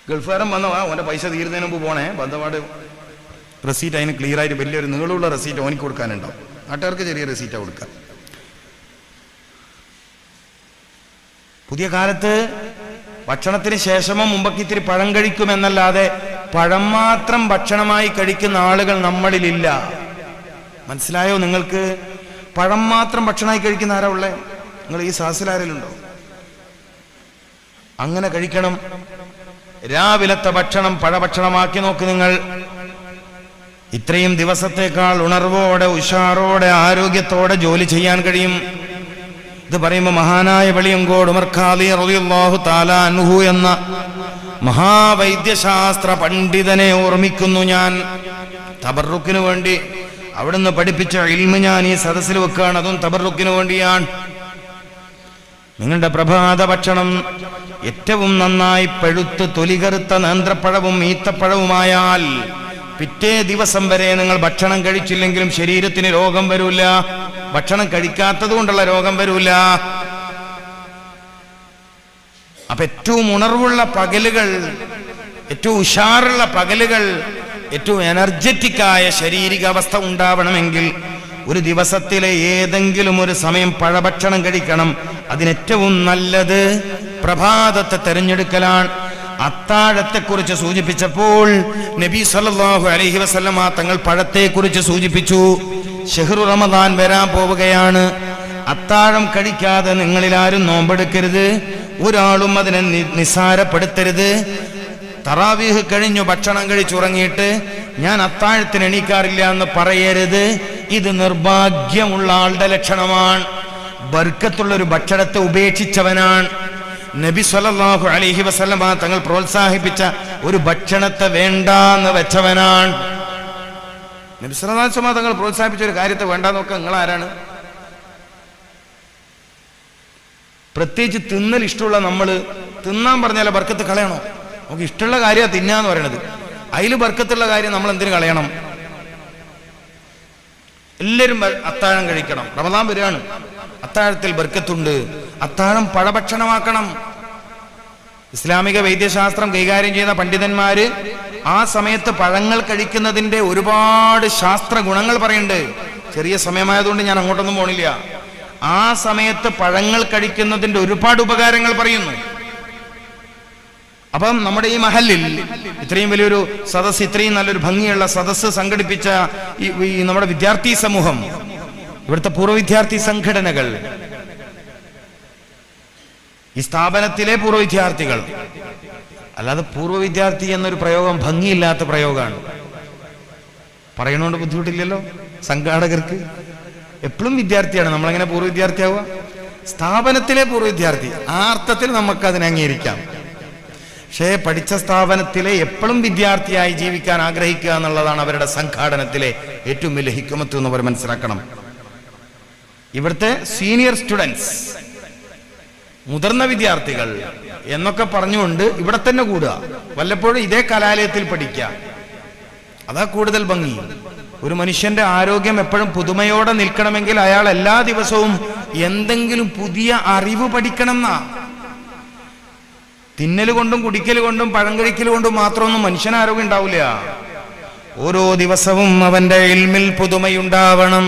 ഗൾഫുകാരൻ വന്നവാ ഓൻ്റെ പൈസ തീരുന്നതിന് മുമ്പ് പോണേ, ബന്ധപാട് റെസീറ്റ് അതിന് ക്ലിയർ ആയിട്ട് വലിയൊരു നീളമുള്ള റെസീറ്റ് ഓനിക്ക് കൊടുക്കാനുണ്ടാവും. നാട്ടുകാർക്ക് ചെറിയ റെസീറ്റാണ് കൊടുക്കുക. പുതിയ കാലത്ത് ഭക്ഷണത്തിന് ശേഷമോ മുമ്പൊക്കെ ഇത്തിരി പഴം കഴിക്കുമെന്നല്ലാതെ പഴം മാത്രം ഭക്ഷണമായി കഴിക്കുന്ന ആളുകൾ നമ്മളിലില്ല. മനസ്സിലായോ നിങ്ങൾക്ക്? പഴം മാത്രം ഭക്ഷണമായി കഴിക്കുന്ന ആരാ ഉള്ളേ? നിങ്ങൾ ഈ സാഹസിലാരിലുണ്ടോ? അങ്ങനെ കഴിക്കണം. രാവിലത്തെ ഭക്ഷണം പഴഭക്ഷണമാക്കി നോക്ക് നിങ്ങൾ. ഇത്രയും ദിവസത്തേക്കാൾ ഉണർവോടെ, ഉഷാറോടെ, ആരോഗ്യത്തോടെ ജോലി ചെയ്യാൻ കഴിയും. ഇത് പറയുമ്പോൾ മഹാനായ വെളിയങ്കോട് ഉമർ ഖാദി റളിയല്ലാഹു തആല അൻഹു എന്ന മഹാവൈദ്യശാസ്ത്ര പണ്ഡിതനെ ഓർമ്മിക്കുന്നു ഞാൻ. തബറുക്കിനു വേണ്ടി അവിടുന്ന് പഠിപ്പിച്ച ഇൽമ് ഞാൻ ഈ സദസ്സിൽ വെക്കുകയാണ്. അതും തബറുക്കിനു വേണ്ടിയാണ്. നിങ്ങളുടെ പ്രഭാത ഭക്ഷണം ഏറ്റവും നന്നായി പഴുത്ത് തൊലികറുത്ത നേന്ത്രപ്പഴവും ഈത്തപ്പഴവുമായാൽ പിറ്റേ ദിവസം വരെ നിങ്ങൾ ഭക്ഷണം കഴിച്ചില്ലെങ്കിലും ശരീരത്തിന് രോഗം വരൂല. ഭക്ഷണം കഴിക്കാത്തത് കൊണ്ടുള്ള രോഗം വരൂല. അപ്പൊ ഏറ്റവും ഉണർവുള്ള പകലുകൾ, ഏറ്റവും ഉഷാറുള്ള പകലുകൾ, ഏറ്റവും എനർജറ്റിക്കായ ശാരീരികാവസ്ഥ ഉണ്ടാവണമെങ്കിൽ ഒരു ദിവസത്തിലെ ഏതെങ്കിലും ഒരു സമയം പഴഭക്ഷണം കഴിക്കണം. അതിനേറ്റവും നല്ലത് പ്രഭാതത്തെ തെരഞ്ഞെടുക്കലാണ്. അത്താഴത്തെക്കുറിച്ച് സൂചിപ്പിച്ചപ്പോൾ നബി സല്ലല്ലാഹു അലൈഹി വസല്ലമ തങ്ങൾ പഴത്തെക്കുറിച്ച് സൂചിപ്പിച്ചു. ഷഹ്റു റമദാൻ വരാൻ പോവുകയാണ്. അത്താഴം കഴിക്കാതെ നിങ്ങളിൽ ആരും നോമ്പെടുക്കരുത്. ഒരാളും അതിനെ നിസ്സാരപ്പെടുത്തരുത്. തറാവീഹ് കഴിഞ്ഞു ഭക്ഷണം കഴിച്ചുറങ്ങിയിട്ട് ഞാൻ അത്താഴത്തിന് എണീക്കാറില്ല എന്ന് പറയരുത്. ഇത് നിർഭാഗ്യമുള്ള ആളുടെ ലക്ഷണമാണ്. ബർക്കത്തുള്ള ഒരു ഭക്ഷണത്തെ ഉപേക്ഷിച്ചവനാണ്. നബി സല്ലല്ലാഹു അലൈഹി വസല്ലമ തങ്ങൾ പ്രോത്സാഹിപ്പിച്ച ഒരു ഭക്ഷണത്തെ വേണ്ടാന്ന് വെച്ചവനാണ്. നബി സല്ലല്ലാഹു അലൈഹി വസല്ലമ തങ്ങൾ പ്രോത്സാഹിപ്പിച്ച ഒരു കാര്യത്തെ വേണ്ടാന്ന് നോക്കുക നിങ്ങൾ ആരാണ്? പ്രത്യേകിച്ച് തിന്നൽ ഇഷ്ടമുള്ള നമ്മൾ തിന്നാൻ പറഞ്ഞാൽ ബർക്കത്ത് കളയണോ? നമുക്ക് ഇഷ്ടമുള്ള കാര്യമാണ് തിന്നാന്ന് പറയണത്. അതിൽ ബർക്കത്തുള്ള കാര്യം നമ്മൾ എന്തിനു കളയണം? എല്ലാവരും അത്താഴം കഴിക്കണം. റമദാൻ വരികയാണ്, അത്താഴത്തിൽ ബർക്കത്തുണ്ട്. അത്താഴം പഴഭക്ഷണമാക്കണം. ഇസ്ലാമിക വൈദ്യശാസ്ത്രം കൈകാര്യം ചെയ്യുന്ന പണ്ഡിതന്മാര് ആ സമയത്ത് പഴങ്ങൾ കഴിക്കുന്നതിന്റെ ഒരുപാട് ശാസ്ത്ര ഗുണങ്ങൾ പറയുന്നുണ്ട്. ചെറിയ സമയമായതുകൊണ്ട് ഞാൻ അങ്ങോട്ടൊന്നും പോണില്ല. ആ സമയത്ത് പഴങ്ങൾ കഴിക്കുന്നതിന്റെ ഒരുപാട് ഉപകാരങ്ങൾ പറയുന്നു. അപ്പം നമ്മുടെ ഈ മഹല്ലിൽ ഇത്രയും വലിയൊരു സദസ്സ്, ഇത്രയും നല്ലൊരു ഭംഗിയുള്ള സദസ്സ് സംഘടിപ്പിച്ച ഈ നമ്മുടെ വിദ്യാർത്ഥി സമൂഹം, ഇവിടുത്തെ പൂർവ്വ വിദ്യാർത്ഥി സംഘടനകൾ, ഈ സ്ഥാപനത്തിലെ പൂർവ്വ വിദ്യാർത്ഥികൾ, അല്ലാതെ പൂർവ്വ വിദ്യാർത്ഥി എന്നൊരു പ്രയോഗം ഭംഗിയില്ലാത്ത പ്രയോഗമാണ്. പറയണോണ്ട് ബുദ്ധിമുട്ടില്ലല്ലോ സംഘാടകർക്ക്. എപ്പോഴും വിദ്യാർത്ഥിയാണ്, നമ്മളെങ്ങനെ പൂർവ്വ വിദ്യാർത്ഥിയാവുക? സ്ഥാപനത്തിലെ പൂർവ്വ വിദ്യാർത്ഥി, ആ അർത്ഥത്തിൽ നമുക്ക് അതിനെ അംഗീകരിക്കാം. പക്ഷേ പഠിച്ച സ്ഥാപനത്തിലെ എപ്പോഴും വിദ്യാർത്ഥിയായി ജീവിക്കാൻ ആഗ്രഹിക്കുക എന്നുള്ളതാണ് അവരുടെ സംഘാടനത്തിലെ ഏറ്റവും വലിയ ഹിക്മത്ത് എന്ന് അവർ മനസ്സിലാക്കണം. ഇവിടുത്തെ സീനിയർ സ്റ്റുഡൻസ്, മുതിർന്ന വിദ്യാർത്ഥികൾ എന്നൊക്കെ പറഞ്ഞുകൊണ്ട് ഇവിടെ തന്നെ കൂടുക, വല്ലപ്പോഴും ഇതേ കലാലയത്തിൽ പഠിക്കുക, അതാ കൂടുതൽ ഭംഗി. ഒരു മനുഷ്യന്റെ ആരോഗ്യം എപ്പോഴും പുതുമയോടെ നിൽക്കണമെങ്കിൽ അയാൾ എല്ലാ ദിവസവും എന്തെങ്കിലും പുതിയ അറിവ് പഠിക്കണം എന്നാ. തിന്നൽ കൊണ്ടും കുടിക്കൽ കൊണ്ടും പഴം കഴിക്കൽ കൊണ്ടും മാത്രമൊന്നും മനുഷ്യന് ആരോഗ്യം ഉണ്ടാവില്ല. ഓരോ ദിവസവും അവന്റെ ഇൽമിൽ പുതുമയുണ്ടാവണം.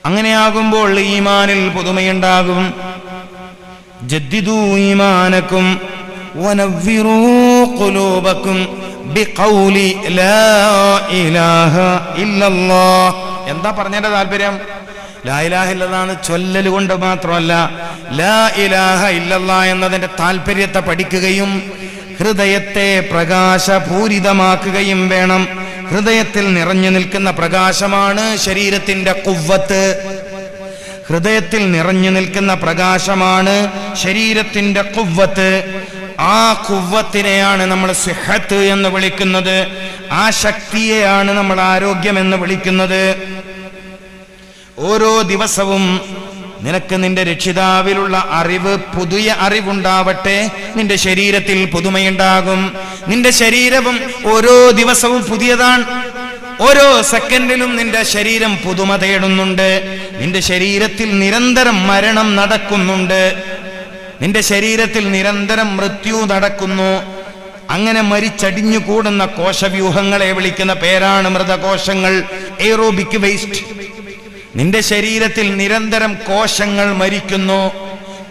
അങ്ങനെയാകുമ്പോൾ ഈമാനിൽ പുതുമയുണ്ടാകും. ജദ്ദിദൂ ഈമാനക്കും വനവ്വിറൂ ഖുലൂബക്കും ബിഖൗലി ലാ ഇലാഹ ഇല്ലല്ലാഹ്. എന്താ പറഞ്ഞതിന്റെ താല്പര്യം? ലാ ഇലാഹ ഇല്ലല്ലാഹ് ചൊല്ലൽ കൊണ്ട് മാത്രമല്ല, ലാ ഇലാഹ ഇല്ലല്ലാഹ് എന്നതിന്റെ താല്പര്യത്തെ പഠിക്കുകയും ഹൃദയത്തെ പ്രകാശപൂരിതമാക്കുകയും വേണം. ഹൃദയത്തിൽ നിറഞ്ഞു നിൽക്കുന്ന പ്രകാശമാണ് ശരീരത്തിന്റെ ഖുവ്വത്ത്. ഹൃദയത്തിൽ നിറഞ്ഞു നിൽക്കുന്ന പ്രകാശമാണ് ശരീരത്തിന്റെ ഖുവ്വത്ത്. ആ ഖുവ്വത്തിനെയാണ് നമ്മൾ സിഹത്ത് എന്ന് വിളിക്കുന്നത്. ആ ശക്തിയെയാണ് നമ്മൾ ആരോഗ്യം എന്ന് വിളിക്കുന്നത്. ഓരോ ദിവസവും നിനക്ക് നിന്റെ രക്ഷിതാവിലുള്ള അറിവ്, പുതിയ അറിവുണ്ടാവട്ടെ. നിന്റെ ശരീരത്തിൽ പുതുമയുണ്ടാകും. നിന്റെ ശരീരവും ഓരോ ദിവസവും പുതിയതാണ്. ഓരോ സെക്കൻഡിലും നിന്റെ ശരീരം പുതുമ തേടുന്നുണ്ട്. നിന്റെ ശരീരത്തിൽ നിരന്തരം മരണം നടക്കുന്നുണ്ട്. നിന്റെ ശരീരത്തിൽ നിരന്തരം മൃത്യു നടക്കുന്നു. അങ്ങനെ മരിച്ചടിഞ്ഞു കൂടുന്ന കോശവ്യൂഹങ്ങളെ വിളിക്കുന്ന പേരാണ് മൃതകോശങ്ങൾ, എയ്റോബിക് വേസ്റ്റ്. നിന്റെ ശരീരത്തിൽ നിരന്തരം കോശങ്ങൾ മരിക്കുന്നു,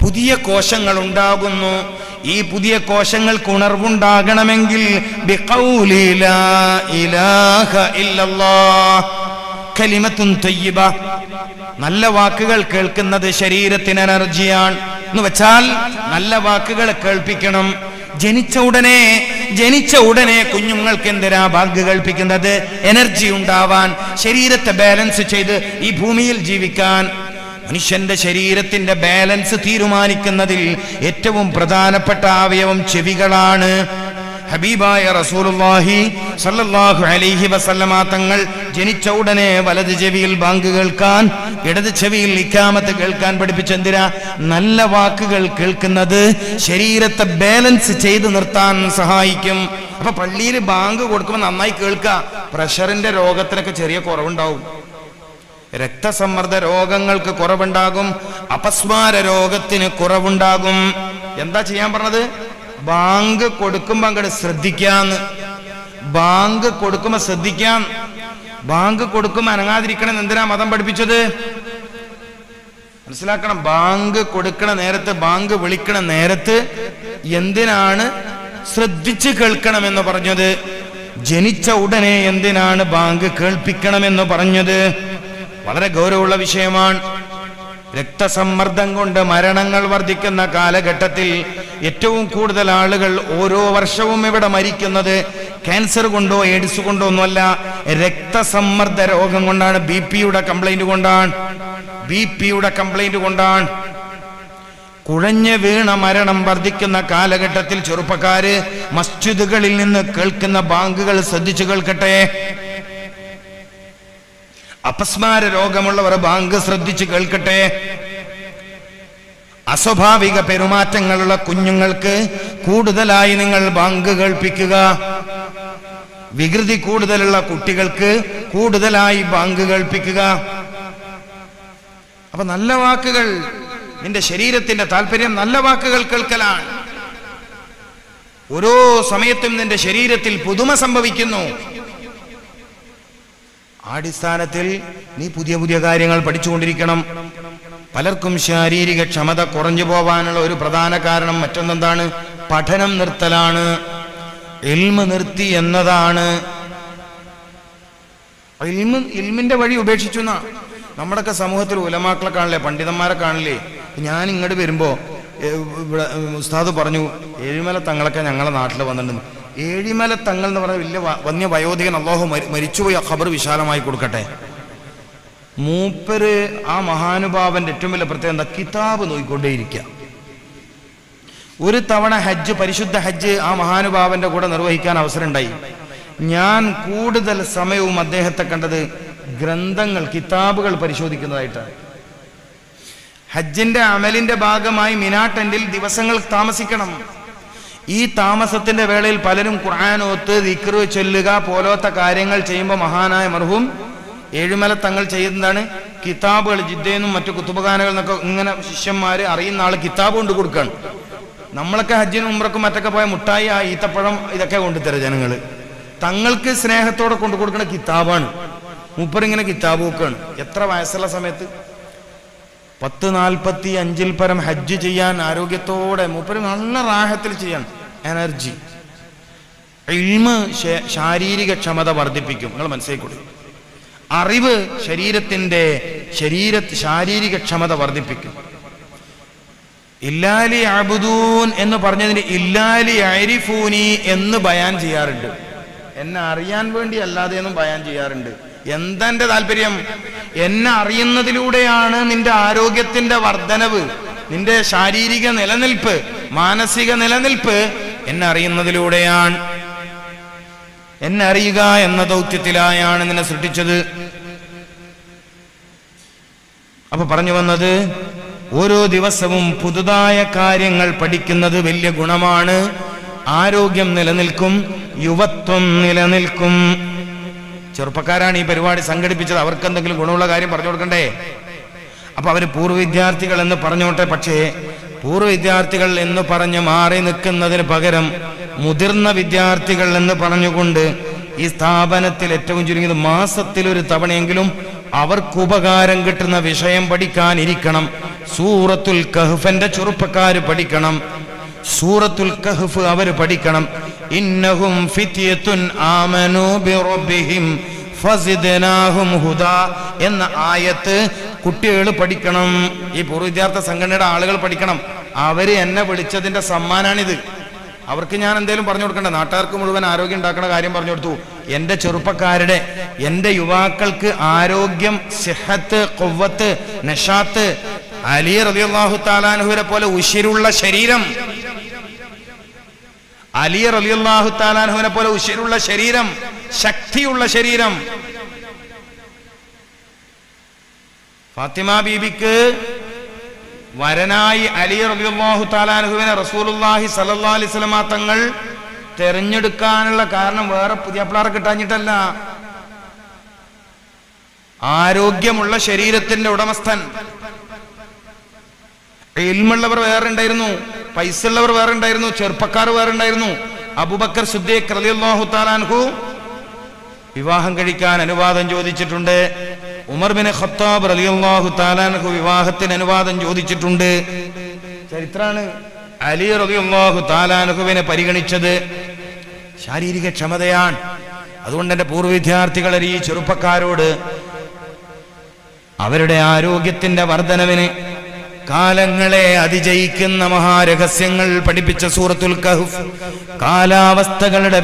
പുതിയ കോശങ്ങൾ ഉണ്ടാകുന്നു. ഈ പുതിയ കോശങ്ങൾക്ക് ഉണർവുണ്ടാകണമെങ്കിൽ ബിഖൗലി ലാ ഇലാഹ ഇല്ലല്ലാഹ് കലിമത്തുൻ തയ്യിബ. നല്ല വാക്കുകൾ കേൾക്കുന്നത് ശരീരത്തിന് എനർജിയാണ് എന്ന് വെച്ചാൽ നല്ല വാക്കുകൾ കേൾപ്പിക്കണം. ജനിച്ച ഉടനെ കുഞ്ഞുങ്ങൾക്ക് എന്തിനാ ബാങ്ക് കേൾപ്പിക്കുന്നത്? എനർജി ഉണ്ടാവാൻ, ശരീരത്തെ ബാലൻസ് ചെയ്ത് ഈ ഭൂമിയിൽ ജീവിക്കാൻ. മനുഷ്യന്റെ ശരീരത്തിന്റെ ബാലൻസ് തീരുമാനിക്കുന്നതിൽ ഏറ്റവും പ്രധാനപ്പെട്ട അവയവം ചെവികളാണ്. ഹബീബായ റസൂലുള്ളാഹി സല്ലല്ലാഹു അലൈഹി വസല്ലമ തങ്ങൾ ജനിച്ച ഉടനെ വലത് ചെവിയിൽ ബാങ്ക് കേൾക്കാൻ, ഇടത് ചെവിയിൽ ഇഖാമത്ത് കേൾക്കാൻ പഠിപ്പിച്ചെന്തിനാ? നല്ല വാക്കുകൾ കേൾക്കുന്നത് ശരീരത്തെ ബാലൻസ് ചെയ്ത് നിർത്താൻ സഹായിക്കും. അപ്പൊ പള്ളിയിൽ ബാങ്ക് കൊടുക്കുമ്പോൾ നന്നായി കേൾക്കുക. പ്രഷറിന്റെ രോഗത്തിനൊക്കെ ചെറിയ കുറവുണ്ടാവും, രക്തസമ്മർദ്ദ രോഗങ്ങൾക്ക് കുറവുണ്ടാകും, അപസ്മാര രോഗത്തിന് കുറവുണ്ടാകും. എന്താ ചെയ്യാൻ പറഞ്ഞത്? ബാങ്ക് കൊടുക്കുമ്പോ അങ്ങോട്ട് ശ്രദ്ധിക്കാന്ന്. ബാങ്ക് കൊടുക്കുമ്പോ ശ്രദ്ധിക്കാം. ബാങ്ക് കൊടുക്കുമ്പോ അനങ്ങാതിരിക്കണം. എന്തിനാ മതം പഠിപ്പിച്ചത്? മനസ്സിലാക്കണം. ബാങ്ക് കൊടുക്കണ നേരത്ത്, ബാങ്ക് വിളിക്കണ നേരത്ത് എന്തിനാണ് ശ്രദ്ധിച്ച് കേൾക്കണമെന്ന് പറഞ്ഞത്? ജനിച്ച ഉടനെ എന്തിനാണ് ബാങ്ക് കേൾപ്പിക്കണമെന്ന് പറഞ്ഞത്? വളരെ ഗൗരവമുള്ള വിഷയമാണ്. രക്തസമ്മർദ്ദം കൊണ്ട് മരണങ്ങൾ വർദ്ധിക്കുന്ന കാലഘട്ടത്തിൽ ഏറ്റവും കൂടുതൽ ആളുകൾ ഓരോ വർഷവും ഇവിടെ മരിക്കുന്നത് ക്യാൻസർ കൊണ്ടോ എയ്ഡ്സ് കൊണ്ടോ ഒന്നുമല്ല, രക്തസമ്മർദ്ദ രോഗം കൊണ്ടാണ്, BP യുടെ കംപ്ലൈന്റ് കൊണ്ടാണ്. BP-യുടെ കംപ്ലൈന്റ് കൊണ്ടാണ്. കുഴഞ്ഞു വീണ മരണം വർദ്ധിക്കുന്ന കാലഘട്ടത്തിൽ ചെറുപ്പക്കാര് മസ്ജിദുകളിൽ നിന്ന് കേൾക്കുന്ന ബാങ്കുകൾ ശ്രദ്ധിച്ചു കേൾക്കട്ടെ. അപസ്മാര രോഗമുള്ളവർ ബാങ്ക് ശ്രദ്ധിച്ചു കേൾക്കട്ടെ. അസ്വാഭാവിക പെരുമാറ്റങ്ങളുള്ള കുഞ്ഞുങ്ങൾക്ക് കൂടുതലായി നിങ്ങൾ ബാങ്ക് കേൾപ്പിക്കുക. വികൃതി കൂടുതലുള്ള കുട്ടികൾക്ക് കൂടുതലായി ബാങ്ക് കേൾപ്പിക്കുക. അപ്പൊ നല്ല വാക്കുകൾ, നിന്റെ ശരീരത്തിന്റെ താല്പര്യം നല്ല വാക്കുകൾ കേൾക്കലാണ്. ഓരോ സമയത്തും നിന്റെ ശരീരത്തിൽ പുതുമ സംഭവിക്കുന്നു. അടിസ്ഥാനത്തിൽ നീ പുതിയ പുതിയ കാര്യങ്ങൾ പഠിച്ചുകൊണ്ടിരിക്കണം. പലർക്കും ശാരീരിക ക്ഷമത കുറഞ്ഞു പോവാനുള്ള ഒരു പ്രധാന കാരണം മറ്റൊന്നെന്താണ്? പഠനം നിർത്തലാണ്, ഇൽമ് നിർത്തി എന്നതാണ്. ഇൽമിന്റെ വഴി ഉപേക്ഷിച്ചു എന്നാ. നമ്മുടെയൊക്കെ സമൂഹത്തിൽ ഉലമാക്കളെ കാണില്ലേ, പണ്ഡിതന്മാരെ കാണില്ലേ? ഞാൻ ഇങ്ങോട്ട് വരുമ്പോ ഇവിടെ ഉസ്താദ് പറഞ്ഞു ഏഴിമല തങ്ങളൊക്കെ ഞങ്ങളെ നാട്ടിൽ വന്നിട്ടുണ്ട്. ഏഴിമല തങ്ങൾ എന്ന് പറഞ്ഞ വലിയ വന്യ വയോധികൻ, അല്ലാഹു മരിച്ചുപോയി ഖബർ വിശാലമായി കൊടുക്കട്ടെ. മൂപ്പര് ആ മഹാനുഭാവന്റെ ഏറ്റവും വലിയ പ്രത്യേകത എന്താ? കിതാബ് നോക്കിക്കൊണ്ടേയിരിക്കുക. ഒരു തവണ ഹജ്ജ്, പരിശുദ്ധ ഹജ്ജ് ആ മഹാനുഭാവന്റെ കൂടെ നിർവഹിക്കാൻ അവസരം ഉണ്ടായി. ഞാൻ കൂടുതൽ സമയവും അദ്ദേഹത്തെ കണ്ടത് ഗ്രന്ഥങ്ങൾ, കിതാബുകൾ പരിശോധിക്കുന്നതായിട്ടാണ്. ഹജ്ജിന്റെ അമലിന്റെ ഭാഗമായി മിനാ ടെന്റിൽ ദിവസങ്ങൾ താമസിക്കണം. ഈ താമസത്തിന്റെ വേളയിൽ പലരും ഖുർആൻ ഓത്ത്, ദിക്ർ ചൊല്ലുക പോലത്തെ കാര്യങ്ങൾ ചെയ്യുമ്പോൾ മഹാനായ മർഹൂം ഏഴുമല തങ്ങൾ ചെയ്യുന്നതാണ് കിതാബുകൾ. ജിദ്ദയെന്നും മറ്റു കുത്തുബഖാനകളിൽ നിന്നൊക്കെ ഇങ്ങനെ ശിഷ്യന്മാര് അറിയുന്ന ആള് കിതാബ് കൊണ്ട് കൊടുക്കുകയാണ്. നമ്മളൊക്കെ ഹജ്ജിനും ഉംറക്കും മറ്റൊക്കെ പോയ മുട്ടായി, ആ ഈത്തപ്പഴം ഇതൊക്കെ കൊണ്ടുതരാം ജനങ്ങള്. തങ്ങൾക്ക് സ്നേഹത്തോടെ കൊണ്ടു കൊടുക്കുന്ന കിതാബാണ്. മൂപ്പറിങ്ങനെ കിതാബ് നോക്കുകയാണ്. എത്ര വയസ്സുള്ള സമയത്ത്? 10:45 പരം ഹജ്ജ് ചെയ്യാൻ ആരോഗ്യത്തോടെ മൂപ്പര് നല്ല റാഹത്തിൽ ചെയ്യാൻ എനർജി. ഇൽമ് ശാരീരിക ക്ഷമത വർദ്ധിപ്പിക്കും. നിങ്ങൾ മനസ്സിലാക്കി. അറിവ് ശാരീരിക ക്ഷമത വർദ്ധിപ്പിക്കും. ഇല്ലാലി അബ്ദൂൻ എന്ന് പറഞ്ഞതിന് ഇല്ലാലി അരിഫൂനി എന്ന് ബയാൻ ചെയ്യാറുണ്ട്. എന്നെ അറിയാൻ വേണ്ടി അല്ലാതെ എന്നും ബയാൻ ചെയ്യാറുണ്ട്. എന്താ എന്റെ താല്പര്യം? എന്നെ അറിയുന്നതിലൂടെയാണ് നിന്റെ ആരോഗ്യത്തിന്റെ വർധനവ്, നിന്റെ ശാരീരിക നിലനിൽപ്പ്, മാനസിക നിലനിൽപ്പ് എന്നെ അറിയുന്നതിലൂടെയാണ്. എന്നെ അറിയുക എന്ന ദൗത്യത്തിലായാണ് നിന്നെ സൃഷ്ടിച്ചത്. അപ്പൊ പറഞ്ഞു വന്നത്, ഓരോ ദിവസവും പുതുതായ കാര്യങ്ങൾ പഠിക്കുന്നത് വലിയ ഗുണമാണ്. ആരോഗ്യം നിലനിൽക്കും, യുവത്വം നിലനിൽക്കും. ചെറുപ്പക്കാരാണ് ഈ പരിപാടി സംഘടിപ്പിച്ചത്. അവർക്ക് എന്തെങ്കിലും ഗുണമുള്ള കാര്യം പറഞ്ഞു കൊടുക്കണ്ടേ? അപ്പൊ അവര് പൂർവ്വ വിദ്യാർത്ഥികൾ എന്ന് പറഞ്ഞോട്ടെ. പക്ഷേ പൂർവ്വ വിദ്യാർത്ഥികൾ എന്ന് പറഞ്ഞ് മാറി നിൽക്കുന്നതിന് പകരം മുതിർന്ന വിദ്യാർത്ഥികൾ എന്ന് പറഞ്ഞുകൊണ്ട് ഈ സ്ഥാപനത്തിൽ ഏറ്റവും ചുരുങ്ങിയത് മാസത്തിലൊരു തവണയെങ്കിലും അവർക്ക് ഉപകാരം കിട്ടുന്ന വിഷയം പഠിക്കാനിരിക്കണം. സൂറത്തുൽ കഹ്ഫിന്റെ ചെറുപ്പക്കാര് പഠിക്കണം. സൂറത്തുൽ കഹ്ഫ് അവര് പഠിക്കണം. ഇന്നഹും ഫിത്യത്തുൻ ആമനൂ ബിറബ്ബിഹിം ഫസിദ്നാഹും ഹുദാ എന്ന ആയത്ത് കുട്ടികൾ പഠിക്കണം. ഈ പൂർവ്വ വിദ്യാർത്ഥി സംഘടനയുടെ ആളുകൾ പഠിക്കണം. അവര് എന്നെ വിളിച്ചതിന്റെ സമ്മാനാണിത്. അവർക്ക് ഞാൻ എന്തേലും പറഞ്ഞു കൊടുക്കണ്ട. നാട്ടുകാർക്ക് മുഴുവൻ ആരോഗ്യം ഉണ്ടാക്കുന്ന കാര്യം പറഞ്ഞു കൊടുത്തു. എന്റെ ചെറുപ്പക്കാരുടെ, എന്റെ യുവാക്കൾക്ക് ആരോഗ്യം, സിഹത്ത്, ഖുവ്വത്ത്, നശാത്ത്, അലി റളിയല്ലാഹു തആല അൻഹുവിനെ പോലെ ഉശിരുള്ള ശരീരം, അലി റളിയല്ലാഹു തആല അൻഹുവിനെ പോലെ ഉശിരുള്ള ശരീരം, ശക്തിയുള്ള ശരീരം. ഫാത്തിമ ബീബിക്ക് വരനായി അലി റളിയല്ലാഹു തആല അൻഹുവിനെ റസൂലുള്ളാഹി സ്വല്ലല്ലാഹു അലൈഹി വസല്ലം തങ്ങൾ തെരഞ്ഞെടുക്കാനുള്ള കാരണം വേറെ പുതിയപ്പിള്ളാരെ കിട്ടാഞ്ഞിട്ടല്ല. ആരോഗ്യമുള്ള ശരീരത്തിന്റെ ഉടമസ്ഥൻ. ഇൽമുള്ളവർ വേറെ ഉണ്ടായിരുന്നു, പൈസ ഉള്ളവർ വേറെ ഉണ്ടായിരുന്നു, ചെറുപ്പക്കാർ വേറെ ഉണ്ടായിരുന്നു. അബൂബക്കർ സിദ്ദീഖ് റളിയല്ലാഹു തആല അൻഹു വിവാഹം കഴിക്കാൻ അനുവാദം ചോദിച്ചിട്ടുണ്ട്. ഉമർ ബിൻ ഖത്താബ് റളിയല്ലാഹു തആല അൻഹു വിവാഹത്തിന് അനുവാദം ചോദിച്ചിട്ടുണ്ട്. ചരിത്രാണ്. അലി റളിയല്ലാഹു തആല അൻഹുവിനെ പരിഗണിച്ചത് ശാരീരിക ക്ഷമതയാണ്. അതുകൊണ്ട് എന്റെ പൂർവ്വ വിദ്യാർത്ഥികളെ, ഈ ചെറുപ്പക്കാരോട് അവരുടെ ആരോഗ്യത്തിന്റെ വർധനവിന് കാലങ്ങളെ അതിജയിക്കുന്ന മഹാരഹസ്യങ്ങൾ പഠിപ്പിച്ച സൂറത്തുൽ കഹ്ഫ് കാലാവസ്ഥകളുടെ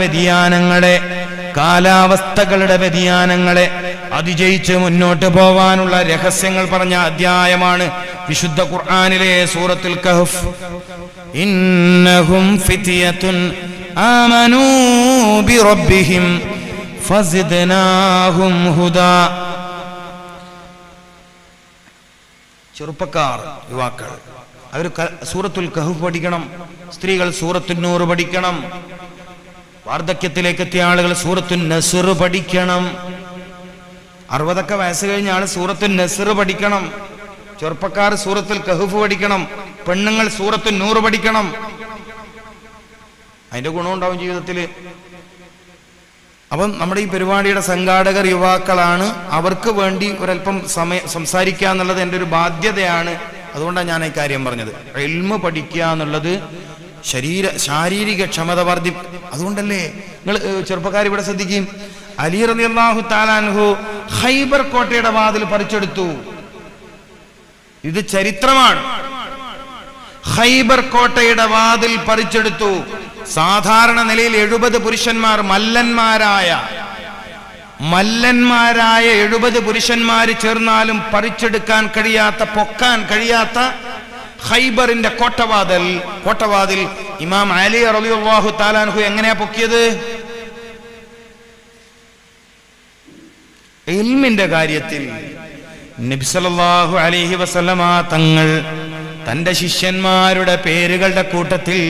വ്യതിയാനങ്ങളെ അതിജയിച്ച് മുന്നോട്ട് പോവാനുള്ള രഹസ്യങ്ങൾ പറഞ്ഞ അധ്യായമാണ് വിശുദ്ധ ഖുർആനിലെ സൂറത്തുൽ കഹ്ഫ്. ഇന്നഹും ഫിത്യത്തുൻ ആമനൂ ബിറബ്ബിഹിം ഫസിദ്നാഹും ഹുദാ. ചെറുപ്പക്കാർ, യുവാക്കൾ, അവർ സൂറത്തുൽ കഹ്ഫ് പഠിക്കണം. സ്ത്രീകൾ സൂറത്തുൻ നൂർ പഠിക്കണം. വാർദ്ധക്യത്തിലേക്ക് എത്തിയ ആളുകൾ സൂറത്തുൻ നസ്ർ പഠിക്കണം. 60 വയസ്സ് കഴിഞ്ഞ ആൾ സൂറത്തുൻ നസ്ർ പഠിക്കണം. ചെറുപ്പക്കാർ സൂറത്തുൽ കഹ്ഫ് പഠിക്കണം. പെണ്ണുങ്ങൾ സൂറത്തുൻ നൂർ പഠിക്കണം. അതിന്റെ ഗുണമുണ്ടാവും ജീവിതത്തിൽ. അപ്പം നമ്മുടെ ഈ പരിപാടിയുടെ സംഘാടകർ യുവാക്കളാണ്. അവർക്ക് വേണ്ടി ഒരല്പം സമയം സംസാരിക്കുക എന്നുള്ളത് എൻ്റെ ഒരു ബാധ്യതയാണ്. അതുകൊണ്ടാണ് ഞാൻ ഈ കാര്യം പറഞ്ഞത്. ഇൽമ് പഠിക്കുക എന്നുള്ളത് ശാരീരിക ക്ഷമത അതുകൊണ്ടല്ലേ നിങ്ങൾ ചെറുപ്പക്കാർ ഇവിടെ ശ്രദ്ധിക്കും. അലി റളിയല്ലാഹു തആല അൻഹു ഖൈബർ കോട്ടയുടെ വാതിൽ പറിച്ചെടുത്തു. ഇത് ചരിത്രമാണ്. ഖൈബർ കോട്ടയുടെ വാതിൽ പറിച്ചെടുത്തു. സാധാരണ നിലയിൽ 70 പുരുഷന്മാർ, മല്ലന്മാരായ 70 പുരുഷന്മാർ ചേർന്നാലും പറിച്ചെടുക്കാൻ കഴിയാത്ത, പൊക്കാൻ കഴിയാത്ത ഖൈബറിന്റെ കോട്ടവാതിൽ ഇമാം അലി റളിയല്ലാഹു തആല അൻഹു എങ്ങനെയാ പൊക്കിയത്? ഇൽമിന്റെ കാര്യത്തിൽ നബി സല്ലല്ലാഹു അലൈഹി വസല്ലമ തങ്ങൾ തന്റെ ശിഷ്യന്മാരുടെ പേരുകളുടെ കൂട്ടത്തിൽ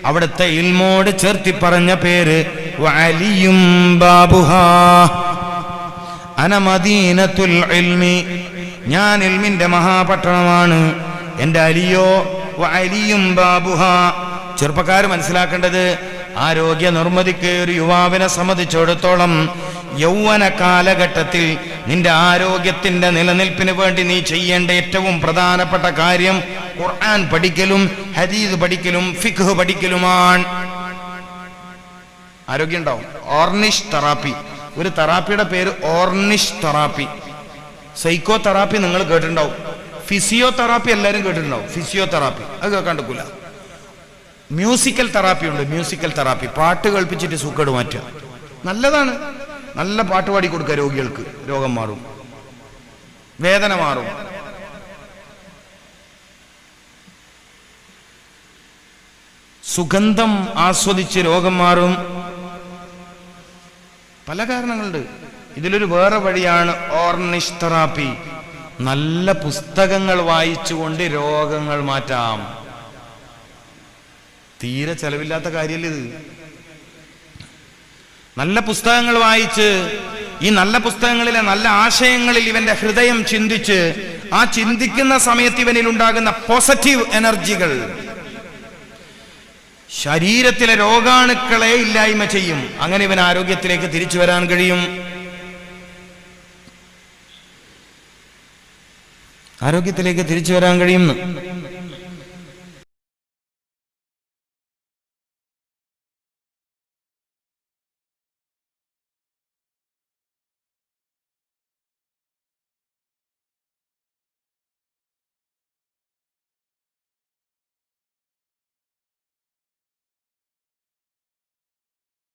അവിടുത്തെ ഇൽമോട് ചേർത്തി പറഞ്ഞ പേര് വഅലിയും ബാബുഹാ, അന മദീനത്തുൽ ഇൽമി, ഞാൻ ഇൽമിന്റെ മഹാപട്ടണമാണ്. എന്റെ അലിയോ വഅലിയും ബാബുഹാ. ചെറുപ്പക്കാർ മനസ്സിലാക്കേണ്ടത്, ആരോഗ്യ നിർമ്മതിക്ക് ഒരു യുവാവിനെ സംബന്ധിച്ചിടത്തോളം യൗവന കാലഘട്ടത്തിൽ നിന്റെ ആരോഗ്യത്തിന്റെ നിലനിൽപ്പിന് വേണ്ടി നീ ചെയ്യേണ്ട ഏറ്റവും പ്രധാനപ്പെട്ട കാര്യം ഖുർആൻ പഠിക്കലും ഹദീസ് പഠിക്കലും ഫിഖ് പഠിക്കലുമാണ്. ആരോഗ്യം ഉണ്ടാവും. ഓർണിഷ് തെറാപ്പി, ഒരു തെറാപ്പിയുടെ പേര് ഓർണിഷ് തെറാപ്പി. സൈക്കോ തെറാപ്പി നിങ്ങൾ കേട്ടിട്ടുണ്ടാവും. ഫിസിയോതെറാപ്പി എല്ലാവരും കേട്ടിട്ടുണ്ടാവും. ഫിസിയോതെറാപ്പി അത് കേൾക്കാണ്ടിരിക്കില്ല. മ്യൂസിക്കൽ തെറാപ്പി ഉണ്ട്. മ്യൂസിക്കൽ തെറാപ്പി, പാട്ട് കേൾപ്പിച്ചിട്ട് സുഖേട് മാറ്റുക. നല്ലതാണ്. നല്ല പാട്ട് പാടി കൊടുക്കുക രോഗികൾക്ക്. രോഗം മാറും, വേദന മാറും. സുഗന്ധം ആസ്വദിച്ച് രോഗം മാറും. പല കാരണങ്ങളുണ്ട്. ഇതിലൊരു വേറെ വഴിയാണ് ഓർണിഷ് തെറാപ്പി. നല്ല പുസ്തകങ്ങൾ വായിച്ചുകൊണ്ട് രോഗങ്ങൾ മാറ്റാം. തീരെ ചെലവില്ലാത്ത കാര്യമല്ല ഇത്. നല്ല പുസ്തകങ്ങൾ വായിച്ച്, ഈ നല്ല പുസ്തകങ്ങളിലെ നല്ല ആശയങ്ങളിൽ ഇവന്റെ ഹൃദയം ചിന്തിച്ച്, ആ ചിന്തിക്കുന്ന സമയത്ത് ഇവനിൽ ഉണ്ടാകുന്ന പോസിറ്റീവ് എനർജികൾ ശരീരത്തിലെ രോഗാണുക്കളെ ഇല്ലായ്മ ചെയ്യും. അങ്ങനെ ഇവൻ ആരോഗ്യത്തിലേക്ക് തിരിച്ചു വരാൻ കഴിയും. ആരോഗ്യത്തിലേക്ക് തിരിച്ചു വരാൻ കഴിയും.